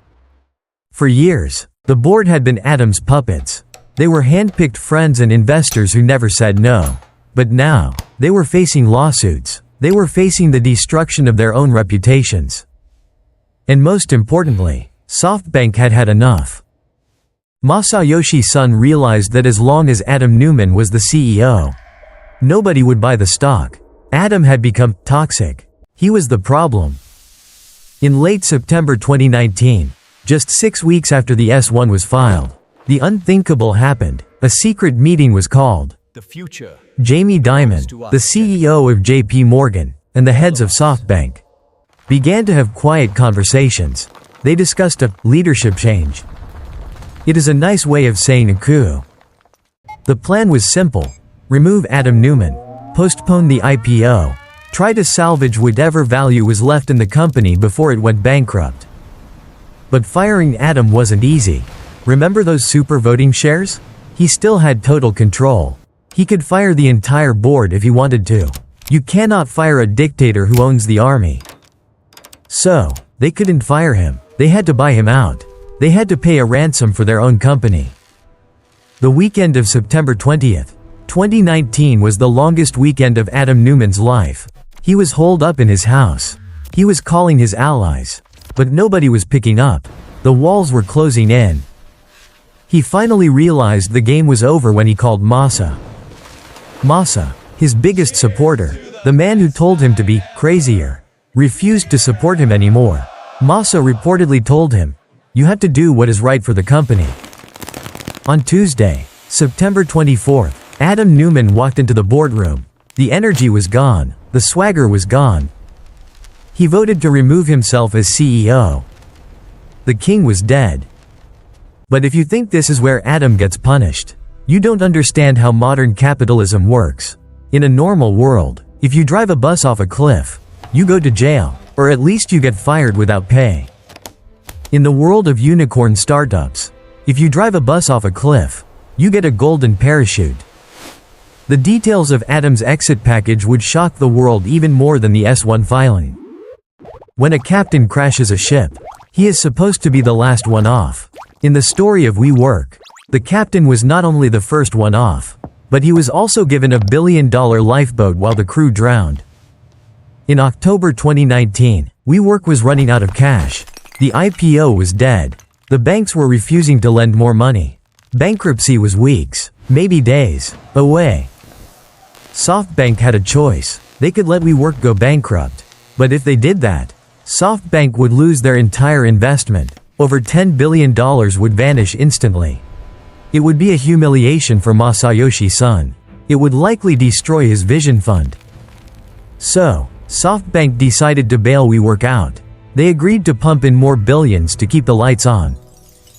For years, the board had been Adam's puppets. They were handpicked friends and investors who never said no. But now, they were facing lawsuits. They were facing the destruction of their own reputations. And most importantly, SoftBank had had enough. Masayoshi Son realized that as long as Adam Neumann was the CEO, nobody would buy the stock. Adam had become toxic. He was the problem. In late September 2019, just 6 weeks after the S1 was filed, the unthinkable happened. A secret meeting was called. The future. Jamie Dimon, the CEO of JP Morgan, and the heads of SoftBank began to have quiet conversations. They discussed a leadership change. It is a nice way of saying a coup. The plan was simple. Remove Adam Neumann, postpone the IPO, try to salvage whatever value was left in the company before it went bankrupt. But firing Adam wasn't easy. Remember those super voting shares? He still had total control. He could fire the entire board if he wanted to. You cannot fire a dictator who owns the army. So, they couldn't fire him. They had to buy him out. They had to pay a ransom for their own company. The weekend of September 20th, 2019 was the longest weekend of Adam Neumann's life. He was holed up in his house. He was calling his allies. But nobody was picking up. The walls were closing in. He finally realized the game was over when he called Masa. Masa, his biggest supporter, the man who told him to be crazier, refused to support him anymore. Masa reportedly told him, "You have to do what is right for the company." On Tuesday, September 24th, Adam Neumann walked into the boardroom. The energy was gone. The swagger was gone. He voted to remove himself as CEO. The king was dead. But if you think this is where Adam gets punished, you don't understand how modern capitalism works. In a normal world, if you drive a bus off a cliff, you go to jail, or at least you get fired without pay. In the world of unicorn startups, if you drive a bus off a cliff, you get a golden parachute. The details of Adam's exit package would shock the world even more than the S1 filing. When a captain crashes a ship, he is supposed to be the last one off. In the story of WeWork, the captain was not only the first one off, but he was also given a $1 billion lifeboat while the crew drowned. In October 2019, WeWork was running out of cash. The IPO was dead. The banks were refusing to lend more money. Bankruptcy was weeks, maybe days, away. SoftBank had a choice. They could let WeWork go bankrupt. But if they did that, SoftBank would lose their entire investment. Over $10 billion would vanish instantly. It would be a humiliation for Masayoshi Son. It would likely destroy his vision fund. So, SoftBank decided to bail WeWork out. They agreed to pump in more billions to keep the lights on.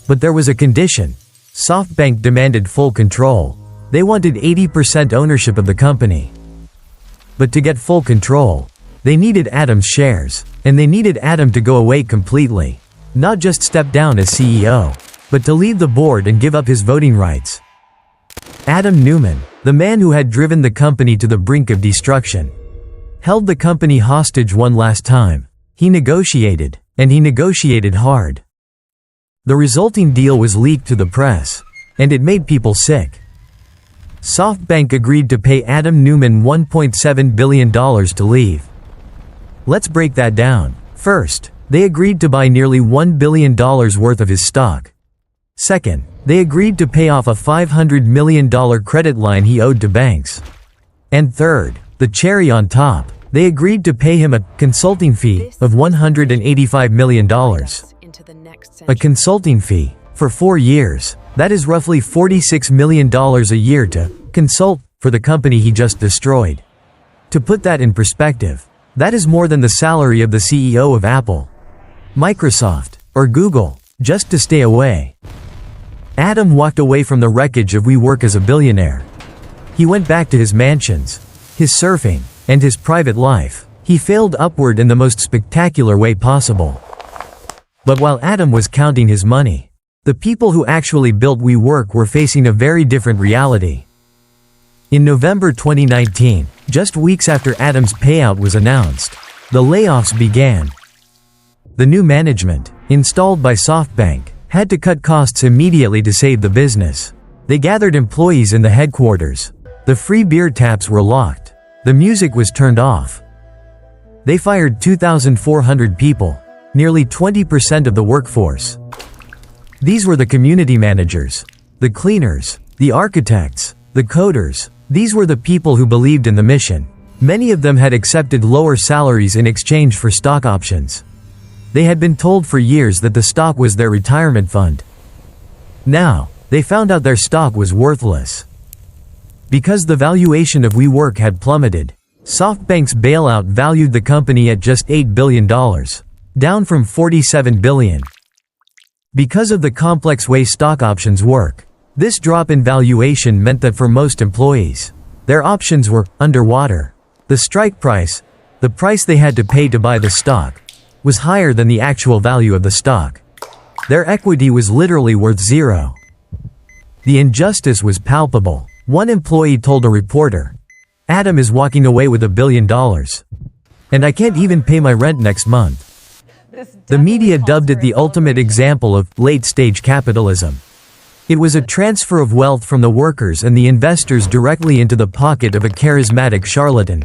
But there was a condition. SoftBank demanded full control. They wanted 80% ownership of the company. But to get full control, they needed Adam's shares, and they needed Adam to go away completely. Not just step down as CEO, but to leave the board and give up his voting rights. Adam Neumann, the man who had driven the company to the brink of destruction, held the company hostage one last time. He negotiated, and he negotiated hard. The resulting deal was leaked to the press, and it made people sick. SoftBank agreed to pay Adam Neumann $1.7 billion to leave. Let's break that down. First, they agreed to buy nearly $1 billion worth of his stock. Second, they agreed to pay off a $500 million credit line he owed to banks. And third, the cherry on top, they agreed to pay him a consulting fee of $185 million. A consulting fee for 4 years. That is roughly $46 million a year to consult for the company he just destroyed. To put that in perspective, that is more than the salary of the CEO of Apple, Microsoft, or Google, just to stay away. Adam walked away from the wreckage of WeWork as a billionaire. He went back to his mansions, his surfing, and his private life. He failed upward in the most spectacular way possible. But while Adam was counting his money, the people who actually built WeWork were facing a very different reality. In November 2019, just weeks after Adam's payout was announced, the layoffs began. The new management, installed by SoftBank, had to cut costs immediately to save the business. They gathered employees in the headquarters. The free beer taps were locked. The music was turned off. They fired 2,400 people, nearly 20% of the workforce. These were the community managers, the cleaners, the architects, the coders. These were the people who believed in the mission. Many of them had accepted lower salaries in exchange for stock options. They had been told for years that the stock was their retirement fund. Now, they found out their stock was worthless. Because the valuation of WeWork had plummeted, SoftBank's bailout valued the company at just $8 billion, down from $47 billion. Because of the complex way stock options work, this drop in valuation meant that for most employees, their options were underwater. The strike price, the price they had to pay to buy the stock, was higher than the actual value of the stock. Their equity was literally worth zero. The injustice was palpable. One employee told a reporter, "Adam is walking away with $1 billion. And I can't even pay my rent next month." The media dubbed it the ultimate example of late-stage capitalism. It was a transfer of wealth from the workers and the investors directly into the pocket of a charismatic charlatan.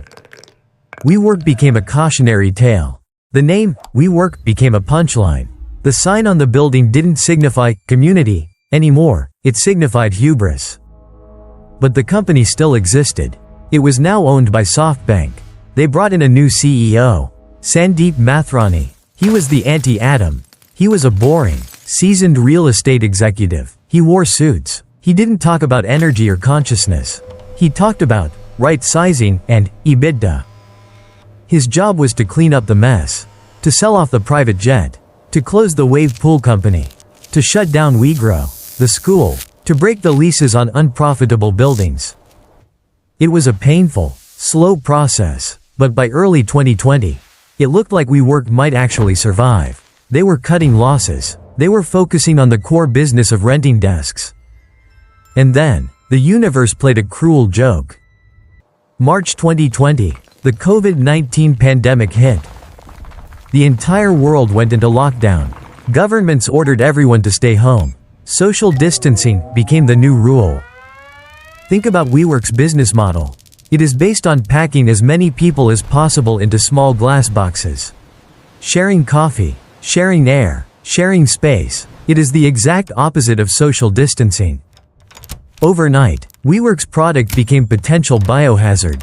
WeWork became a cautionary tale. The name, WeWork, became a punchline. The sign on the building didn't signify community anymore, it signified hubris. But the company still existed. It was now owned by SoftBank. They brought in a new CEO, Sandeep Mathrani. He was the anti-Adam. He was a boring, seasoned real estate executive. He wore suits. He didn't talk about energy or consciousness. He talked about right-sizing and EBITDA. His job was to clean up the mess, to sell off the private jet, to close the wave pool company, to shut down WeGrow, the school, to break the leases on unprofitable buildings. It was a painful, slow process, but by early 2020, it looked like WeWork might actually survive. They were cutting losses. They were focusing on the core business of renting desks. And then, the universe played a cruel joke. March 2020, the COVID-19 pandemic hit. The entire world went into lockdown. Governments ordered everyone to stay home. Social distancing became the new rule. Think about WeWork's business model. It is based on packing as many people as possible into small glass boxes. Sharing coffee, sharing air, sharing space. It is the exact opposite of social distancing. Overnight, WeWork's product became potential biohazard.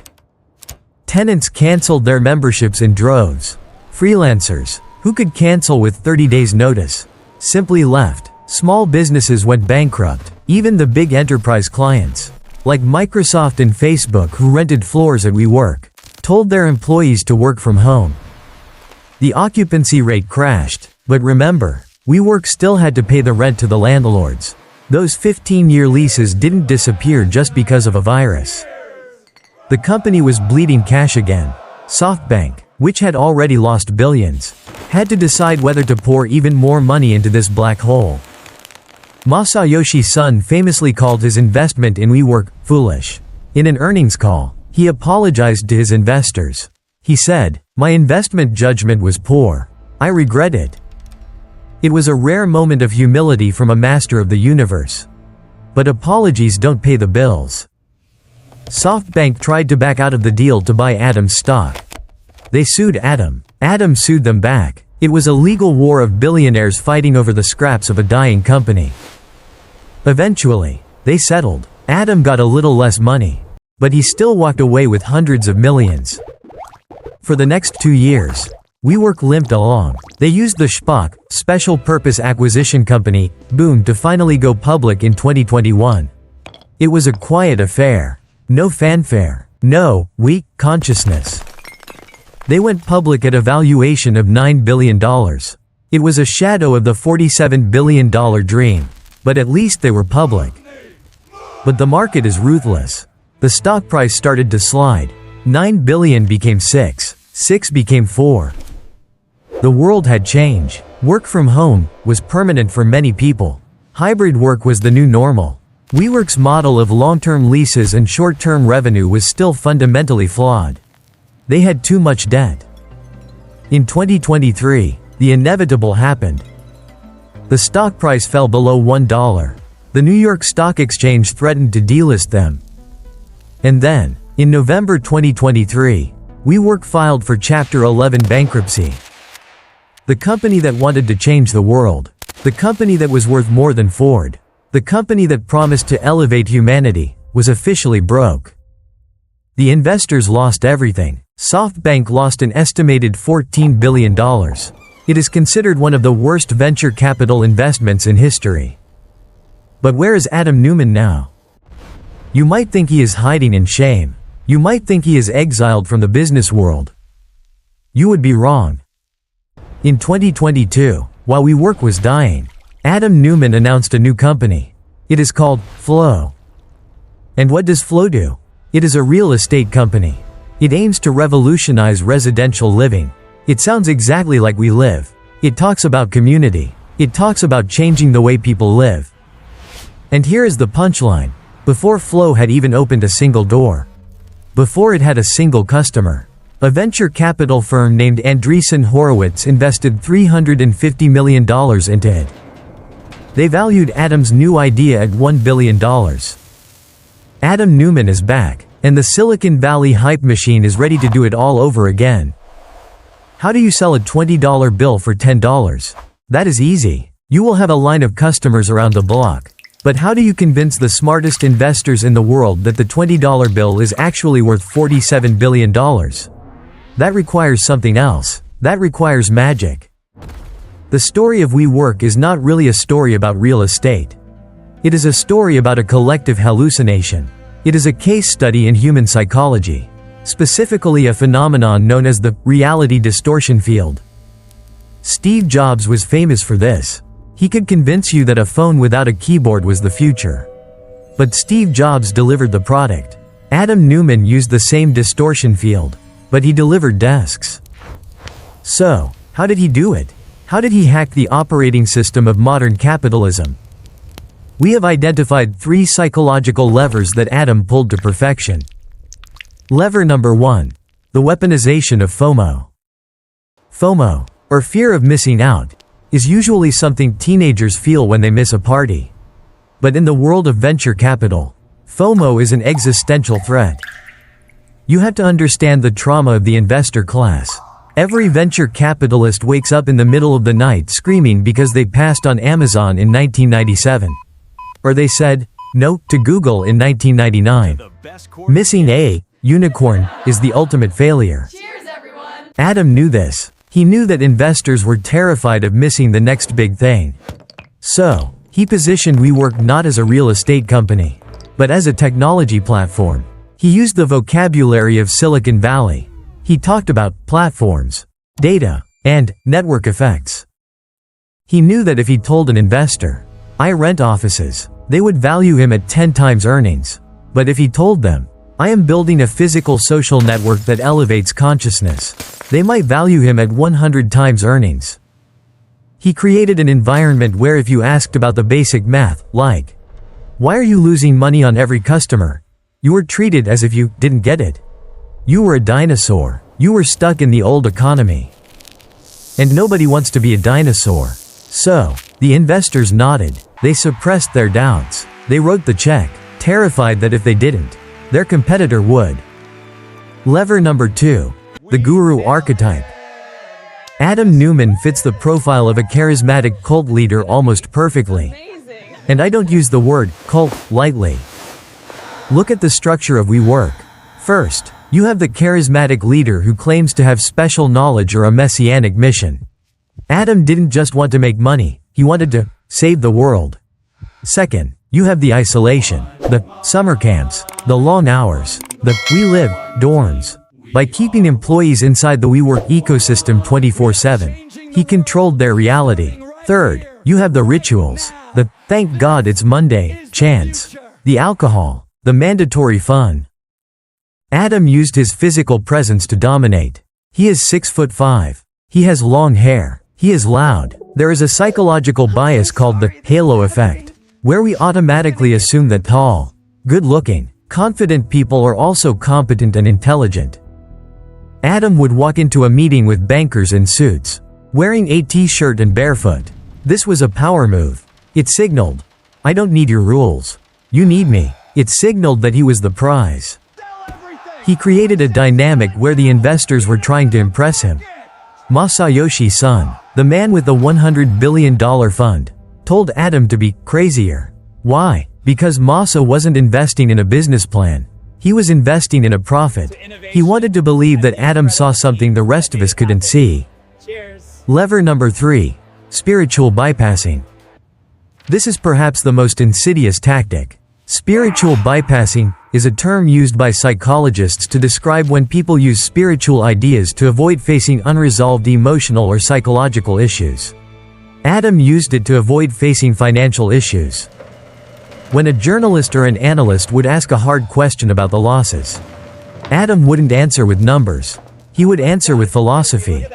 Tenants canceled their memberships in droves. Freelancers, who could cancel with 30 days notice, simply left. Small businesses went bankrupt. Even the big enterprise clients, like Microsoft and Facebook, who rented floors at WeWork, told their employees to work from home. The occupancy rate crashed. But remember, WeWork still had to pay the rent to the landlords. Those 15-year leases didn't disappear just because of a virus. The company was bleeding cash again. SoftBank, which had already lost billions, had to decide whether to pour even more money into this black hole. Masayoshi Son famously called his investment in WeWork foolish. In an earnings call, he apologized to his investors. He said, "My investment judgment was poor. I regret it." It was a rare moment of humility from a master of the universe. But apologies don't pay the bills. SoftBank tried to back out of the deal to buy Adam's stock. They sued Adam. Adam sued them back. It was a legal war of billionaires fighting over the scraps of a dying company. Eventually, they settled. Adam got a little less money, but he still walked away with hundreds of millions. For the next 2 years, WeWork limped along. They used the SPAC, Special Purpose Acquisition Company, boom, to finally go public in 2021. It was a quiet affair. No fanfare. No weak consciousness. They went public at a valuation of $9 billion. It was a shadow of the $47 billion dream, but at least they were public. But the market is ruthless. The stock price started to slide. 9 billion became 6. 6 became 4. The world had changed. Work from home was permanent for many people. Hybrid work was the new normal. WeWork's model of long-term leases and short-term revenue was still fundamentally flawed. They had too much debt. In 2023, the inevitable happened. The stock price fell below $1. The New York Stock Exchange threatened to delist them. And then, in November 2023, WeWork filed for Chapter 11 bankruptcy. The company that wanted to change the world. The company that was worth more than Ford. The company that promised to elevate humanity, was officially broke. The investors lost everything. SoftBank lost an estimated $14 billion. It is considered one of the worst venture capital investments in history. But where is Adam Neumann now? You might think he is hiding in shame. You might think he is exiled from the business world. You would be wrong. In 2022, while WeWork was dying, Adam Neumann announced a new company. It is called Flow. And what does Flow do? It is a real estate company. It aims to revolutionize residential living. It sounds exactly like We Live. It talks about community. It talks about changing the way people live. And here is the punchline. Before Flow had even opened a single door. Before it had a single customer. A venture capital firm named Andreessen Horowitz invested $350 million into it. They valued Adam's new idea at $1 billion. Adam Neumann is back, and the Silicon Valley hype machine is ready to do it all over again. How do you sell a $20 bill for $10? That is easy. You will have a line of customers around the block. But how do you convince the smartest investors in the world that the $20 bill is actually worth $47 billion? That requires something else. That requires magic. The story of WeWork is not really a story about real estate. It is a story about a collective hallucination. It is a case study in human psychology, specifically a phenomenon known as the reality distortion field. Steve Jobs was famous for this. He could convince you that a phone without a keyboard was the future. But Steve Jobs delivered the product. Adam Neumann used the same distortion field, but he delivered desks. So, how did he do it? How did he hack the operating system of modern capitalism? We have identified 3 psychological levers that Adam pulled to perfection. Lever number 1. The weaponization of FOMO. FOMO, or fear of missing out, is usually something teenagers feel when they miss a party. But in the world of venture capital, FOMO is an existential threat. You have to understand the trauma of the investor class. Every venture capitalist wakes up in the middle of the night screaming because they passed on Amazon in 1997. Or they said no to Google in 1999. Missing a unicorn is the ultimate failure. Cheers, everyone! Adam knew this. He knew that investors were terrified of missing the next big thing. So, he positioned WeWork not as a real estate company, but as a technology platform. He used the vocabulary of Silicon Valley. He talked about platforms, data, and network effects. He knew that if he told an investor, I rent offices, they would value him at 10 times earnings. But if he told them, I am building a physical social network that elevates consciousness, they might value him at 100 times earnings. He created an environment where if you asked about the basic math, like, why are you losing money on every customer? You were treated as if you didn't get it. You were a dinosaur. You were stuck in the old economy. And nobody wants to be a dinosaur. So, the investors nodded. They suppressed their doubts. They wrote the check, terrified that if they didn't, their competitor would. Lever number 2. The guru archetype. Adam Neumann fits the profile of a charismatic cult leader almost perfectly. And I don't use the word cult lightly. Look at the structure of WeWork. First, you have the charismatic leader who claims to have special knowledge or a messianic mission. Adam didn't just want to make money, he wanted to save the world. Second, you have the isolation, the summer camps, the long hours, the we live dorms. By keeping employees inside the WeWork ecosystem 24/7, he controlled their reality. Third, you have the rituals, the thank God it's Monday chants, the alcohol, the mandatory fun. Adam used his physical presence to dominate. He is 6'5". He has long hair. He is loud. There is a psychological bias called the halo effect, where we automatically assume that tall, good-looking, confident people are also competent and intelligent. Adam would walk into a meeting with bankers in suits, wearing a t-shirt and barefoot. This was a power move. It signaled, I don't need your rules. You need me. It signaled that he was the prize. He created a dynamic where the investors were trying to impress him. Masayoshi Son, the man with the $100 billion fund, told Adam to be crazier. Why? Because Masa wasn't investing in a business plan. He was investing in a profit. He wanted to believe that Adam saw something the rest of us couldn't see. Lever number 3. Spiritual bypassing. This is perhaps the most insidious tactic. Spiritual bypassing is a term used by psychologists to describe when people use spiritual ideas to avoid facing unresolved emotional or psychological issues. Adam used it to avoid facing financial issues. When a journalist or an analyst would ask a hard question about the losses, Adam wouldn't answer with numbers. He would answer with philosophy.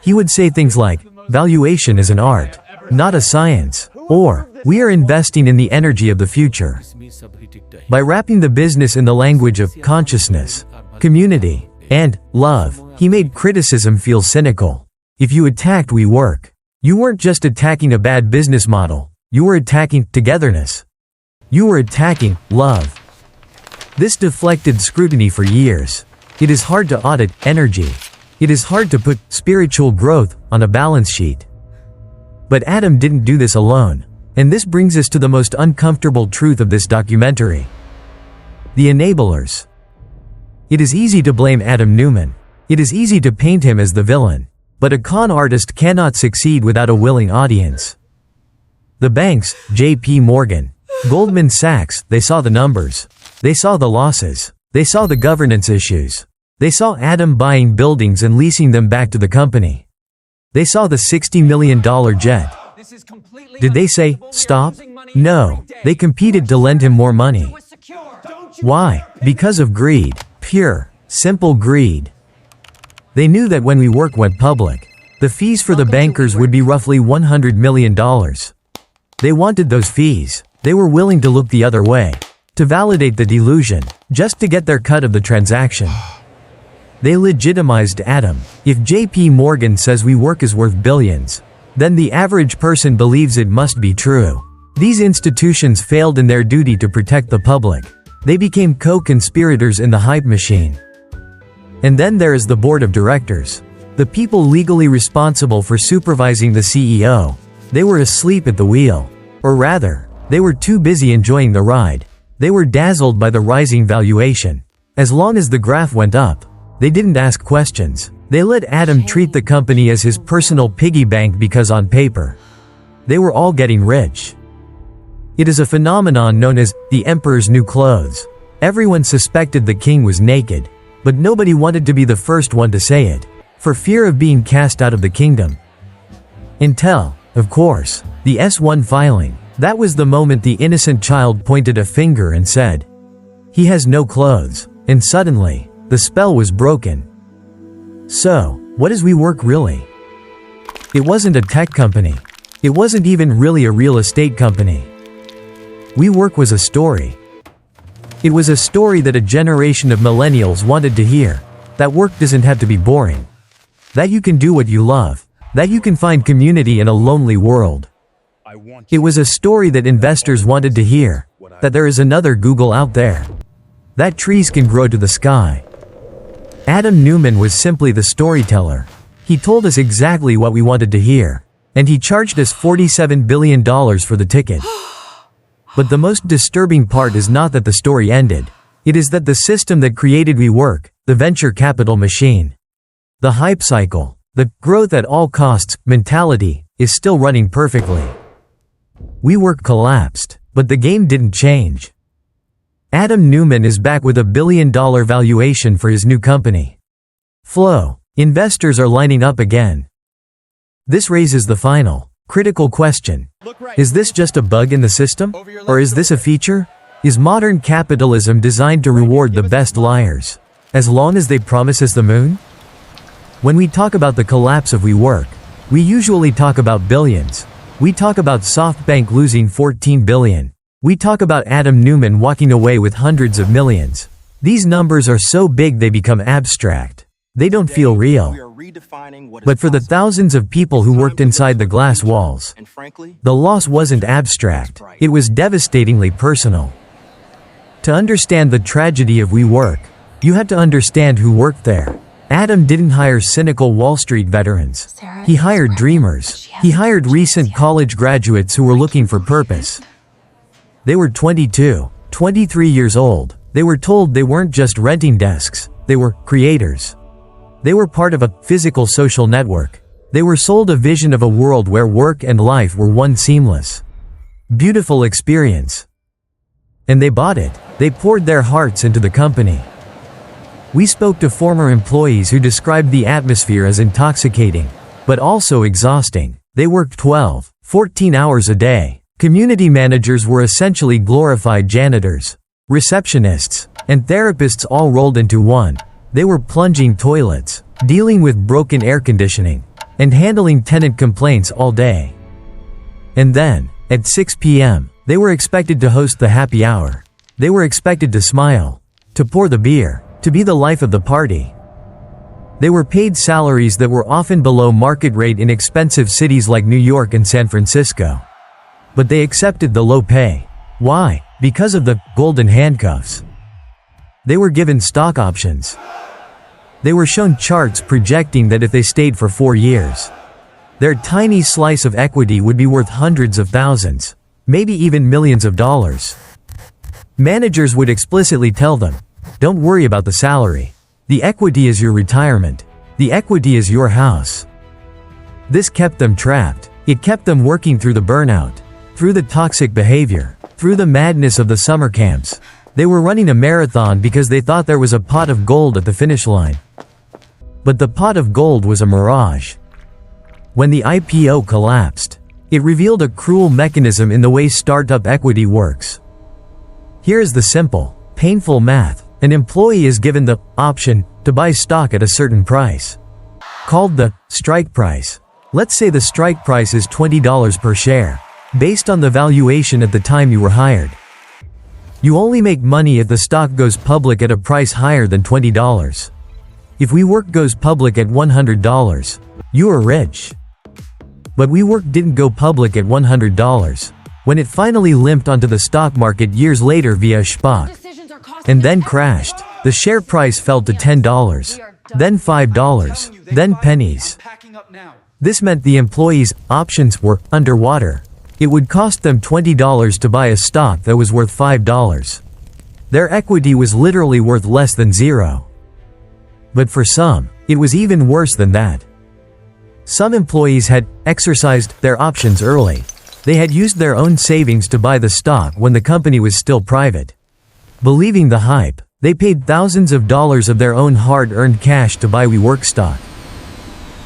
He would say things like, valuation is an art, not a science, or, we are investing in the energy of the future. By wrapping the business in the language of consciousness, community, and love, he made criticism feel cynical. If you attacked WeWork, you weren't just attacking a bad business model. You were attacking togetherness. You were attacking love. This deflected scrutiny for years. It is hard to audit energy. It is hard to put spiritual growth on a balance sheet. But Adam didn't do this alone. And this brings us to the most uncomfortable truth of this documentary. The enablers. It is easy to blame Adam Neumann. It is easy to paint him as the villain. But a con artist cannot succeed without a willing audience. The banks, J.P. Morgan, Goldman Sachs, they saw the numbers. They saw the losses. They saw the governance issues. They saw Adam buying buildings and leasing them back to the company. They saw the $60 million jet. Did they say, stop? No. They competed to lend him more money. Why? Because of greed. Pure, simple greed. They knew that when WeWork went public, the fees for the bankers would be roughly $100 million. They wanted those fees. They were willing to look the other way, to validate the delusion, just to get their cut of the transaction. They legitimized Adam. If J.P. Morgan says WeWork is worth billions, then the average person believes it must be true. These institutions failed in their duty to protect the public. They became co-conspirators in the hype machine. And then there is the board of directors. The people legally responsible for supervising the CEO. They were asleep at the wheel. Or rather, they were too busy enjoying the ride. They were dazzled by the rising valuation. As long as the graph went up, they didn't ask questions. They let Adam treat the company as his personal piggy bank because on paper, they were all getting rich. It is a phenomenon known as the emperor's new clothes. Everyone suspected the king was naked, but nobody wanted to be the first one to say it, for fear of being cast out of the kingdom. Until, of course, the S1 filing. That was the moment the innocent child pointed a finger and said, he has no clothes. And suddenly, the spell was broken. So, what is WeWork really? It wasn't a tech company. It wasn't even really a real estate company. WeWork was a story. It was a story that a generation of millennials wanted to hear. That work doesn't have to be boring. That you can do what you love. That you can find community in a lonely world. It was a story that investors wanted to hear. That there is another Google out there. that trees can grow to the sky. Adam Neumann was simply the storyteller. He told us exactly what we wanted to hear. And he charged us $47 billion for the ticket. But the most disturbing part is not that the story ended. It is that the system that created WeWork, the venture capital machine, the hype cycle, the growth at all costs mentality, is still running perfectly. WeWork collapsed, but the game didn't change. Adam Neumann is back with $1 billion valuation for his new company. Flow. Investors are lining up again. This raises the final, critical question. Is this just a bug in the system? Or is this a feature? Is modern capitalism designed to reward the best liars, as long as they promise us the moon? When we talk about the collapse of WeWork, we usually talk about billions. We talk about SoftBank losing $14 billion. We talk about Adam Neumann walking away with hundreds of millions. These numbers are so big they become abstract. They don't feel real. But for the thousands of people who worked inside the glass walls, the loss wasn't abstract, it was devastatingly personal. To understand the tragedy of WeWork, you have to understand who worked there. Adam didn't hire cynical Wall Street veterans. He hired dreamers. He hired recent college graduates who were looking for purpose. They were 22, 23 years old. They were told they weren't just renting desks, they were creators. They were part of a physical social network. They were sold a vision of a world where work and life were one seamless, beautiful experience. And they bought it. They poured their hearts into the company. We spoke to former employees who described the atmosphere as intoxicating, but also exhausting. They worked 12, 14 hours a day. Community managers were essentially glorified janitors, receptionists, and therapists all rolled into one. They were plunging toilets, dealing with broken air conditioning, and handling tenant complaints all day. And then, at 6 p.m., they were expected to host the happy hour. They were expected to smile, to pour the beer, to be the life of the party. They were paid salaries that were often below market rate in expensive cities like New York and San Francisco. But they accepted the low pay. Why? Because of the golden handcuffs. They were given stock options. They were shown charts projecting that if they stayed for 4 years, their tiny slice of equity would be worth hundreds of thousands, maybe even millions of dollars. Managers would explicitly tell them, "Don't worry about the salary. The equity is your retirement. The equity is your house." This kept them trapped. It kept them working through the burnout, through the toxic behavior, through the madness of the summer camps. They were running a marathon because they thought there was a pot of gold at the finish line. But the pot of gold was a mirage. When the IPO collapsed, it revealed a cruel mechanism in the way startup equity works. Here is the simple, painful math. An employee is given the option to buy stock at a certain price, called the strike price. Let's say the strike price is $20 per share, based on the valuation at the time you were hired. You only make money if the stock goes public at a price higher than $20. If WeWork goes public at $100, you are rich. But WeWork didn't go public at $100. When it finally limped onto the stock market years later via SPAC, and then crashed, the share price fell to $10, then $5, then pennies. This meant the employees' options were underwater. It would cost them $20 to buy a stock that was worth $5. Their equity was literally worth less than zero. But for some, it was even worse than that. Some employees had exercised their options early. They had used their own savings to buy the stock when the company was still private. Believing the hype, they paid thousands of dollars of their own hard-earned cash to buy WeWork stock.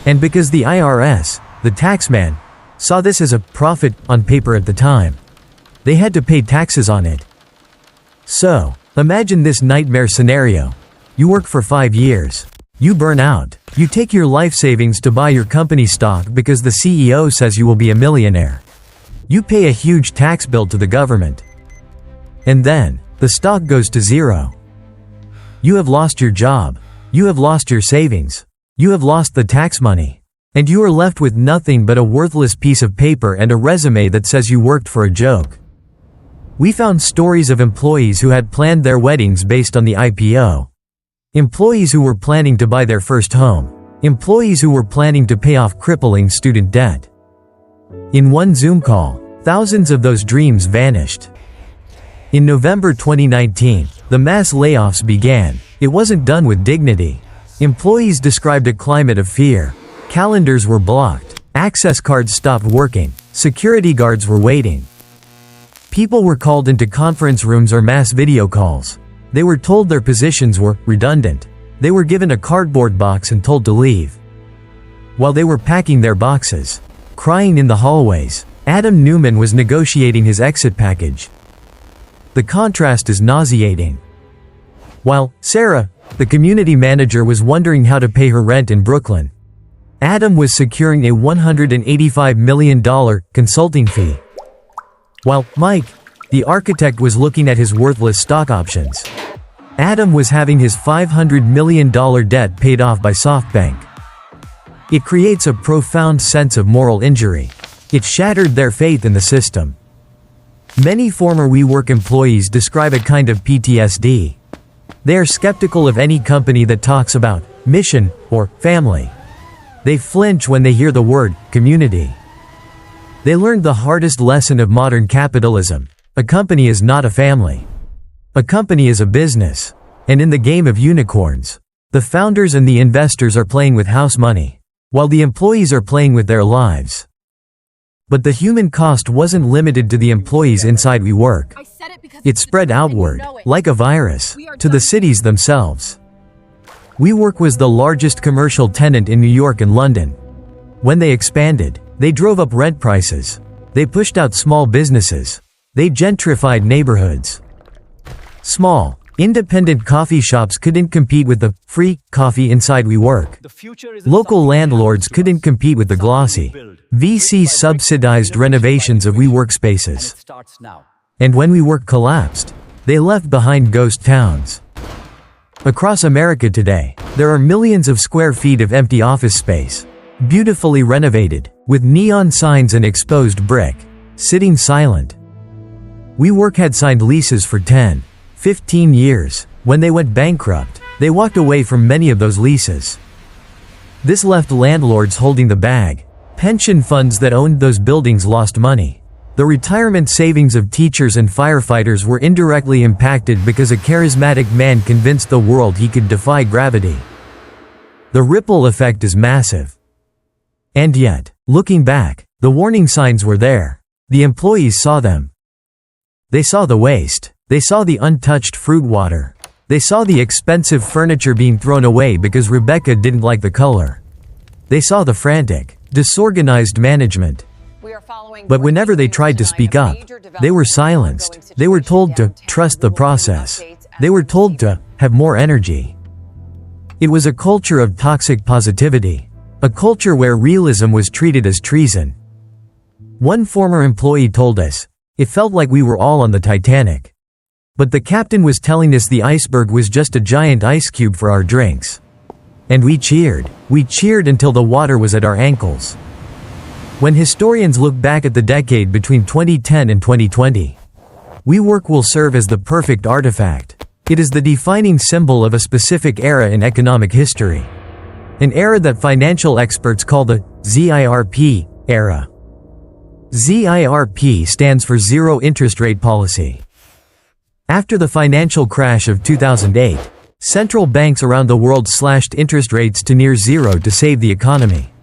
And because the IRS, the taxman, saw this as a profit on paper at the time, they had to pay taxes on it. So, imagine this nightmare scenario. You work for 5 years. You burn out. You take your life savings to buy your company stock because the CEO says you will be a millionaire. You pay a huge tax bill to the government. And then, the stock goes to zero. You have lost your job. You have lost your savings. You have lost the tax money. And you are left with nothing but a worthless piece of paper and a resume that says you worked for a joke. We found stories of employees who had planned their weddings based on the IPO. Employees who were planning to buy their first home. Employees who were planning to pay off crippling student debt. In one Zoom call, thousands of those dreams vanished. In November 2019, the mass layoffs began. It wasn't done with dignity. Employees described a climate of fear. Calendars were blocked. Access cards stopped working. Security guards were waiting. People were called into conference rooms or mass video calls. They were told their positions were redundant. They were given a cardboard box and told to leave. While they were packing their boxes, crying in the hallways, Adam Neumann was negotiating his exit package. The contrast is nauseating. While Sarah, the community manager, was wondering how to pay her rent in Brooklyn, Adam was securing a $185 million consulting fee. While Mike, the architect, was looking at his worthless stock options, Adam was having his $500 million debt paid off by SoftBank. It creates a profound sense of moral injury. It shattered their faith in the system. Many former WeWork employees describe a kind of PTSD. They are skeptical of any company that talks about mission or family. They flinch when they hear the word community. They learned the hardest lesson of modern capitalism. A company is not a family. A company is a business. And in the game of unicorns, the founders and the investors are playing with house money, while the employees are playing with their lives. But the human cost wasn't limited to the employees inside WeWork. It spread outward, like a virus, to the cities themselves. WeWork was the largest commercial tenant in New York and London. When they expanded, they drove up rent prices. They pushed out small businesses. They gentrified neighborhoods. Small, independent coffee shops couldn't compete with the free coffee inside WeWork. Local landlords couldn't compete with the glossy, VC-subsidized renovations of WeWork spaces. And when WeWork collapsed, they left behind ghost towns. Across America today, there are millions of square feet of empty office space, beautifully renovated, with neon signs and exposed brick, sitting silent. WeWork had signed leases for 10, 15 years. When they went bankrupt, they walked away from many of those leases. This left landlords holding the bag. Pension funds that owned those buildings lost money. The retirement savings of teachers and firefighters were indirectly impacted because a charismatic man convinced the world he could defy gravity. The ripple effect is massive. And yet, looking back, the warning signs were there. The employees saw them. They saw the waste. They saw the untouched fruit water. They saw the expensive furniture being thrown away because Rebecca didn't like the color. They saw the frantic, disorganized management. But whenever they tried to speak up, they were silenced. They were told to trust the process. They were told to have more energy. It was a culture of toxic positivity. A culture where realism was treated as treason. One former employee told us, "It felt like we were all on the Titanic. But the captain was telling us the iceberg was just a giant ice cube for our drinks. And we cheered. We cheered until the water was at our ankles." When historians look back at the decade between 2010 and 2020, WeWork will serve as the perfect artifact. It is the defining symbol of a specific era in economic history. An era that financial experts call the ZIRP era. ZIRP stands for Zero Interest Rate Policy. After the financial crash of 2008, central banks around the world slashed interest rates to near zero to save the economy.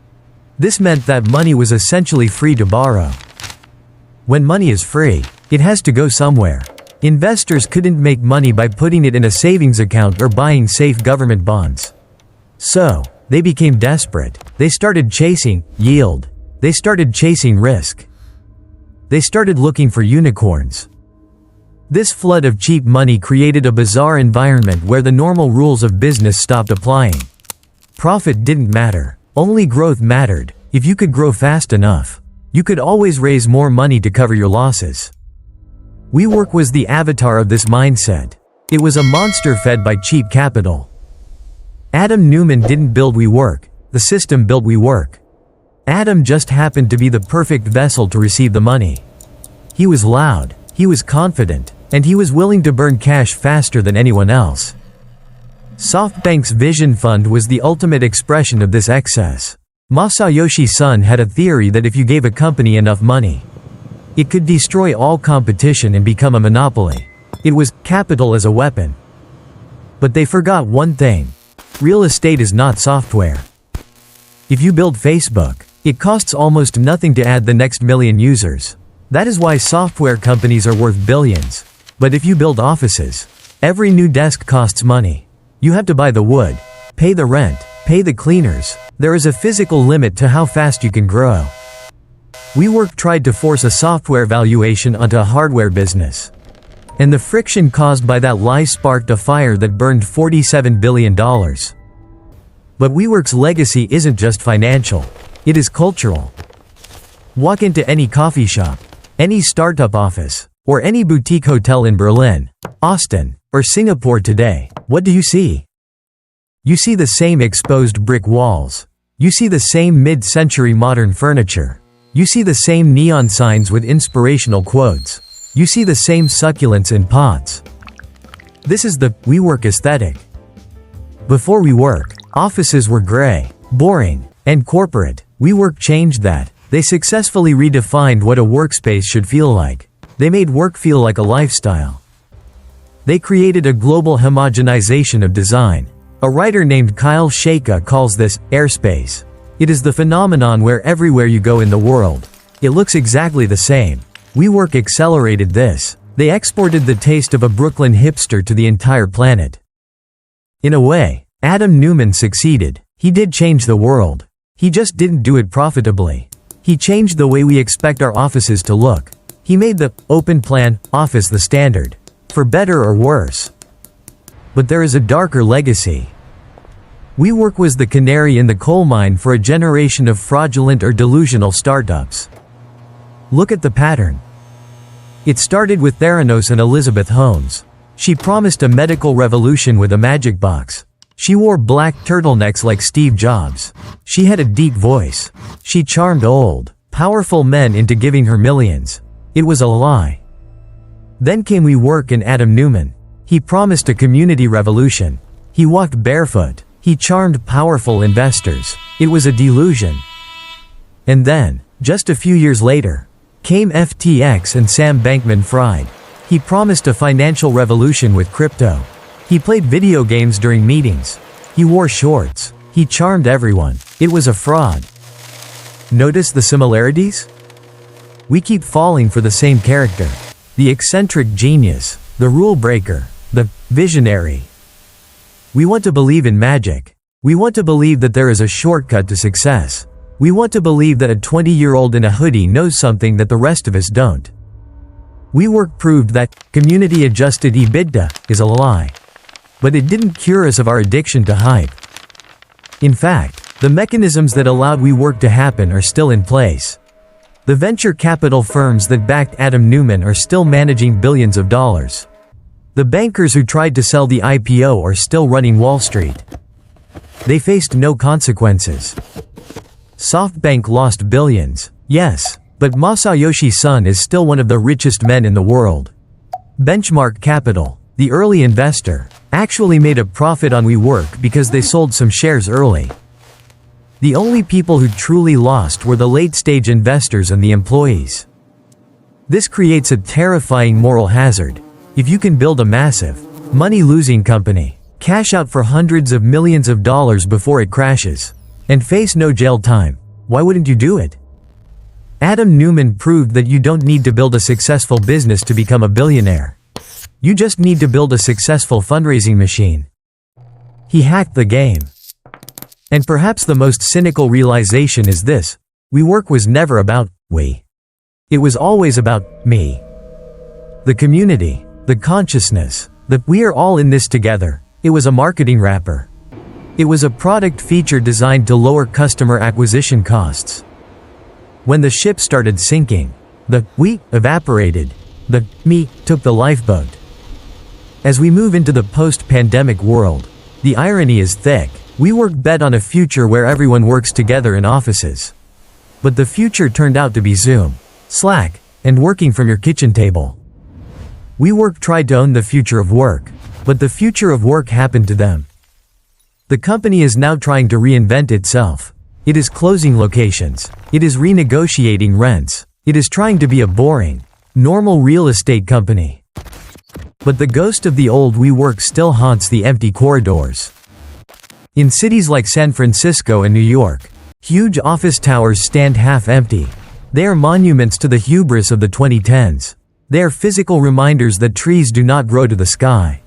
This meant that money was essentially free to borrow. When money is free, it has to go somewhere. Investors couldn't make money by putting it in a savings account or buying safe government bonds. So, they became desperate. They started chasing yield. They started chasing risk. They started looking for unicorns. This flood of cheap money created a bizarre environment where the normal rules of business stopped applying. Profit didn't matter. Only growth mattered. If you could grow fast enough, you could always raise more money to cover your losses. WeWork was the avatar of this mindset. It was a monster fed by cheap capital. Adam Neumann didn't build WeWork. The system built WeWork. Adam just happened to be the perfect vessel to receive the money. He was loud. He was confident, and he was willing to burn cash faster than anyone else. SoftBank's Vision Fund was the ultimate expression of this excess. Masayoshi Son had a theory that if you gave a company enough money, it could destroy all competition and become a monopoly. It was capital as a weapon. But they forgot one thing. Real estate is not software. If you build Facebook, it costs almost nothing to add the next million users. That is why software companies are worth billions. But if you build offices, every new desk costs money. You have to buy the wood, pay the rent, pay the cleaners. There is a physical limit to how fast you can grow. WeWork tried to force a software valuation onto a hardware business. And the friction caused by that lie sparked a fire that burned $47 billion. But WeWork's legacy isn't just financial. It is cultural. Walk into any coffee shop, any startup office, or any boutique hotel in Berlin, Austin, or Singapore today. What do you see? You see the same exposed brick walls. You see the same mid-century modern furniture. You see the same neon signs with inspirational quotes. You see the same succulents in pots. This is the WeWork aesthetic. Before WeWork, offices were gray, boring, and corporate. WeWork changed that. They successfully redefined what a workspace should feel like. They made work feel like a lifestyle. They created a global homogenization of design. A writer named Kyle Sheika calls this airspace. It is the phenomenon where everywhere you go in the world, it looks exactly the same. WeWork accelerated this. They exported the taste of a Brooklyn hipster to the entire planet. In a way, Adam Neumann succeeded. He did change the world. He just didn't do it profitably. He changed the way we expect our offices to look. He made the open plan office the standard, for better or worse. But there is a darker legacy. WeWork was the canary in the coal mine for a generation of fraudulent or delusional startups. Look at the pattern. It started with Theranos and Elizabeth Holmes. She promised a medical revolution with a magic box. She wore black turtlenecks like Steve Jobs. She had a deep voice. She charmed old, powerful men into giving her millions. It was a lie. Then came WeWork and Adam Neumann. He promised a community revolution. He walked barefoot. He charmed powerful investors. It was a delusion. And then, just a few years later, came FTX and Sam Bankman-Fried. He promised a financial revolution with crypto. He played video games during meetings. He wore shorts. He charmed everyone. It was a fraud. Notice the similarities? We keep falling for the same character. The eccentric genius, the rule breaker, the visionary. We want to believe in magic. We want to believe that there is a shortcut to success. We want to believe that a 20-year-old in a hoodie knows something that the rest of us don't. WeWork proved that community adjusted EBITDA is a lie. But it didn't cure us of our addiction to hype. In fact, the mechanisms that allowed WeWork to happen are still in place. The venture capital firms that backed Adam Neumann are still managing billions of dollars. The bankers who tried to sell the IPO are still running Wall Street. They faced no consequences. SoftBank lost billions, yes, but Masayoshi Son is still one of the richest men in the world. Benchmark Capital, the early investor, actually made a profit on WeWork because they sold some shares early. The only people who truly lost were the late-stage investors and the employees. This creates a terrifying moral hazard. If you can build a massive, money-losing company, cash out for hundreds of millions of dollars before it crashes, and face no jail time, why wouldn't you do it? Adam Neumann proved that you don't need to build a successful business to become a billionaire. You just need to build a successful fundraising machine. He hacked the game. And perhaps the most cynical realization is this: WeWork was never about we. It was always about me. The community, the consciousness, that we are all in this together. It was a marketing wrapper. It was a product feature designed to lower customer acquisition costs. When the ship started sinking, the we evaporated. The me took the lifeboat. As we move into the post-pandemic world, the irony is thick. WeWork bet on a future where everyone works together in offices. But the future turned out to be Zoom, Slack, and working from your kitchen table. WeWork tried to own the future of work, but the future of work happened to them. The company is now trying to reinvent itself. It is closing locations. It is renegotiating rents. It is trying to be a boring, normal real estate company. But the ghost of the old WeWork still haunts the empty corridors. In cities like San Francisco and New York, huge office towers stand half empty. They are monuments to the hubris of the 2010s. They are physical reminders that trees do not grow to the sky.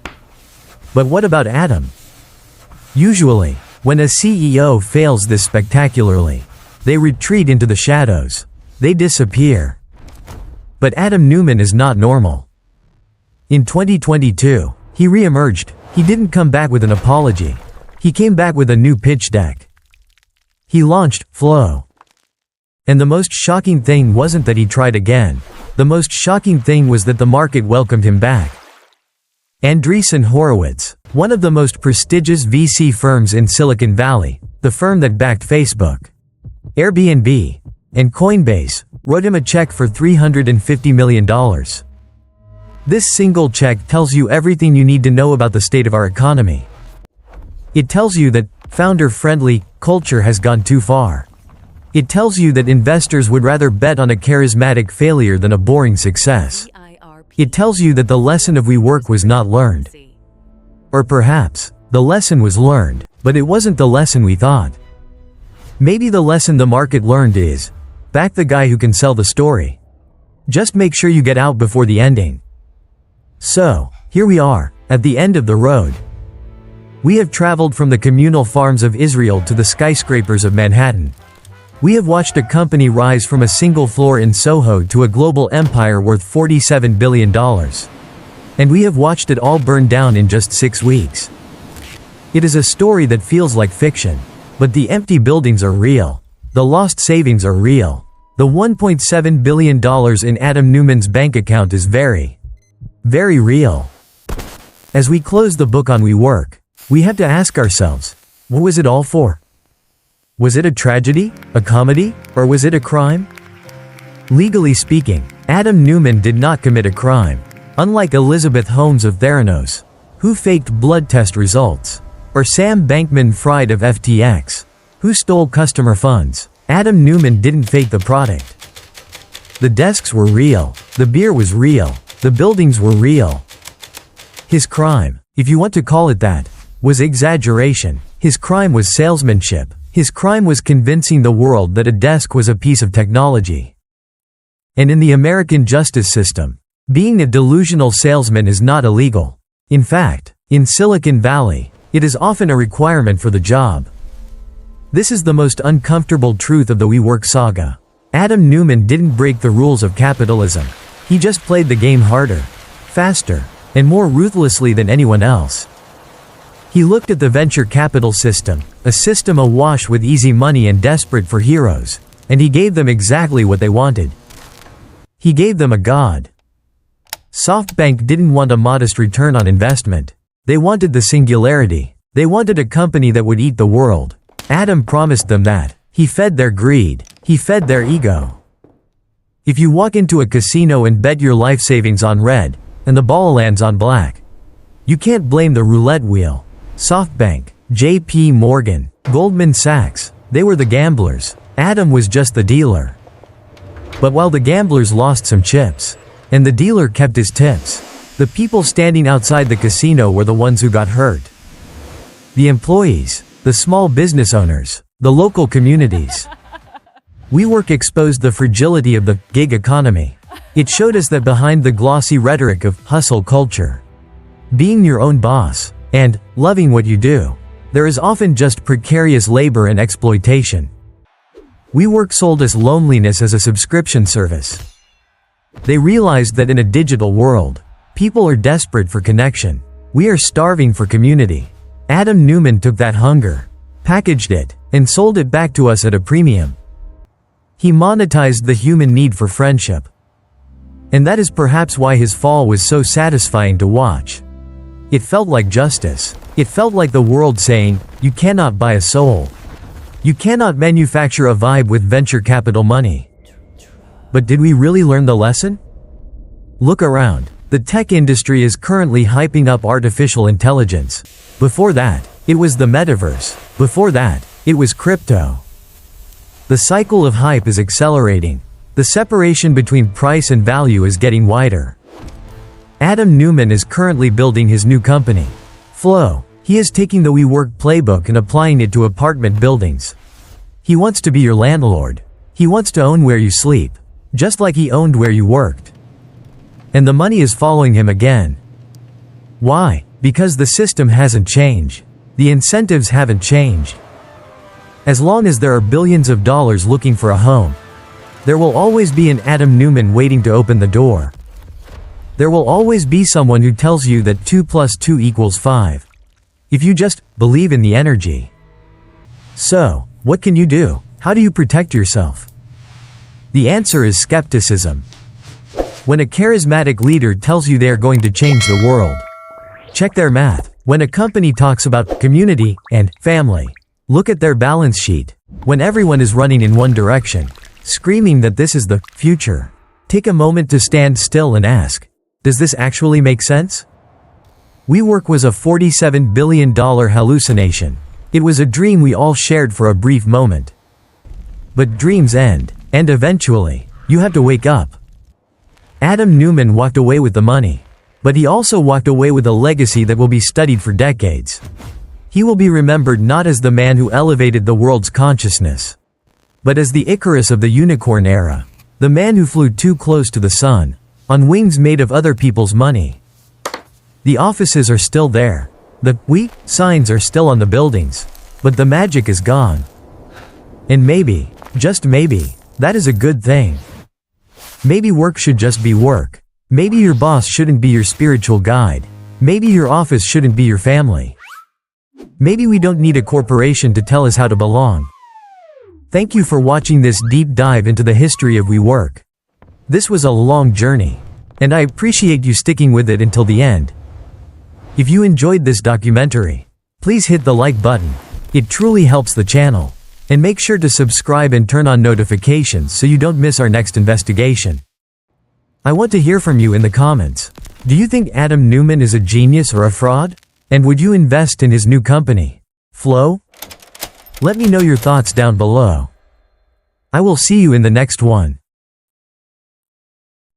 But what about Adam? Usually, when a CEO fails this spectacularly, they retreat into the shadows. They disappear. But Adam Neumann is not normal. In 2022, he re-emerged. He didn't come back with an apology. He came back with a new pitch deck. He launched Flow. And the most shocking thing wasn't that he tried again. The most shocking thing was that the market welcomed him back. Andreessen Horowitz, one of the most prestigious VC firms in Silicon Valley, the firm that backed Facebook, Airbnb, and Coinbase, wrote him a check for $350 million. This single check tells you everything you need to know about the state of our economy. It tells you that founder-friendly culture has gone too far. It tells you that investors would rather bet on a charismatic failure than a boring success. It tells you that the lesson of WeWork was not learned. Or perhaps, the lesson was learned, but it wasn't the lesson we thought. Maybe the lesson the market learned is, back the guy who can sell the story. Just make sure you get out before the ending. So, here we are, at the end of the road. We have traveled from the communal farms of Israel to the skyscrapers of Manhattan. We have watched a company rise from a single floor in Soho to a global empire worth $47 billion. And we have watched it all burn down in just 6 weeks. It is a story that feels like fiction. But the empty buildings are real. The lost savings are real. The $1.7 billion in Adam Neumann's bank account is very, very real. As we close the book on WeWork, we have to ask ourselves, what was it all for? Was it a tragedy, a comedy, or was it a crime? Legally speaking, Adam Neumann did not commit a crime, unlike Elizabeth Holmes of Theranos, who faked blood test results, or Sam Bankman-Fried of FTX, who stole customer funds. Adam Neumann didn't fake the product. The desks were real, the beer was real, the buildings were real. His crime, if you want to call it that, was exaggeration. His crime was salesmanship. His crime was convincing the world that a desk was a piece of technology. And in the American justice system, being a delusional salesman is not illegal. In fact, in Silicon Valley, it is often a requirement for the job. This is the most uncomfortable truth of the WeWork saga. Adam Neumann didn't break the rules of capitalism. He just played the game harder, faster, and more ruthlessly than anyone else. He looked at the venture capital system, a system awash with easy money and desperate for heroes, and he gave them exactly what they wanted. He gave them a god. SoftBank didn't want a modest return on investment. They wanted the singularity. They wanted a company that would eat the world. Adam promised them that. He fed their greed. He fed their ego. If you walk into a casino and bet your life savings on red, and the ball lands on black, you can't blame the roulette wheel. SoftBank, J.P. Morgan, Goldman Sachs, they were the gamblers. Adam was just the dealer. But while the gamblers lost some chips, and the dealer kept his tips, the people standing outside the casino were the ones who got hurt. The employees, the small business owners, the local communities. WeWork exposed the fragility of the gig economy. It showed us that behind the glossy rhetoric of hustle culture, being your own boss, and loving what you do, there is often just precarious labor and exploitation. WeWork sold us loneliness as a subscription service. They realized that in a digital world, people are desperate for connection. We are starving for community. Adam Neumann took that hunger, packaged it, and sold it back to us at a premium. He monetized the human need for friendship. And that is perhaps why his fall was so satisfying to watch. It felt like justice. It felt like the world saying, you cannot buy a soul. You cannot manufacture a vibe with venture capital money. But did we really learn the lesson? Look around. The tech industry is currently hyping up artificial intelligence. Before that, it was the metaverse. Before that, it was crypto. The cycle of hype is accelerating. The separation between price and value is getting wider. Adam Neumann is currently building his new company, Flow. He is taking the WeWork playbook and applying it to apartment buildings. He wants to be your landlord. He wants to own where you sleep, just like he owned where you worked. And the money is following him again. Why? Because the system hasn't changed. The incentives haven't changed. As long as there are billions of dollars looking for a home, there will always be an Adam Neumann waiting to open the door. There will always be someone who tells you that 2 + 2 = 5. If you just believe in the energy. So, what can you do? How do you protect yourself? The answer is skepticism. When a charismatic leader tells you they are going to change the world, check their math. When a company talks about community and family, look at their balance sheet. When everyone is running in one direction, screaming that this is the future, take a moment to stand still and ask, does this actually make sense? WeWork was a $47 billion hallucination. It was a dream we all shared for a brief moment. But dreams end, and eventually, you have to wake up. Adam Neumann walked away with the money, but he also walked away with a legacy that will be studied for decades. He will be remembered not as the man who elevated the world's consciousness, but as the Icarus of the unicorn era, the man who flew too close to the sun, on wings made of other people's money. The offices are still there. The "we" signs are still on the buildings, but the magic is gone. And maybe, just maybe, that is a good thing. Maybe work should just be work. Maybe your boss shouldn't be your spiritual guide. Maybe your office shouldn't be your family. Maybe we don't need a corporation to tell us how to belong. Thank you for watching this deep dive into the history of WeWork. This was a long journey, and I appreciate you sticking with it until the end. If you enjoyed this documentary, please hit the like button. It truly helps the channel. And make sure to subscribe and turn on notifications so you don't miss our next investigation. I want to hear from you in the comments. Do you think Adam Neumann is a genius or a fraud? And would you invest in his new company, Flow? Let me know your thoughts down below. I will see you in the next one.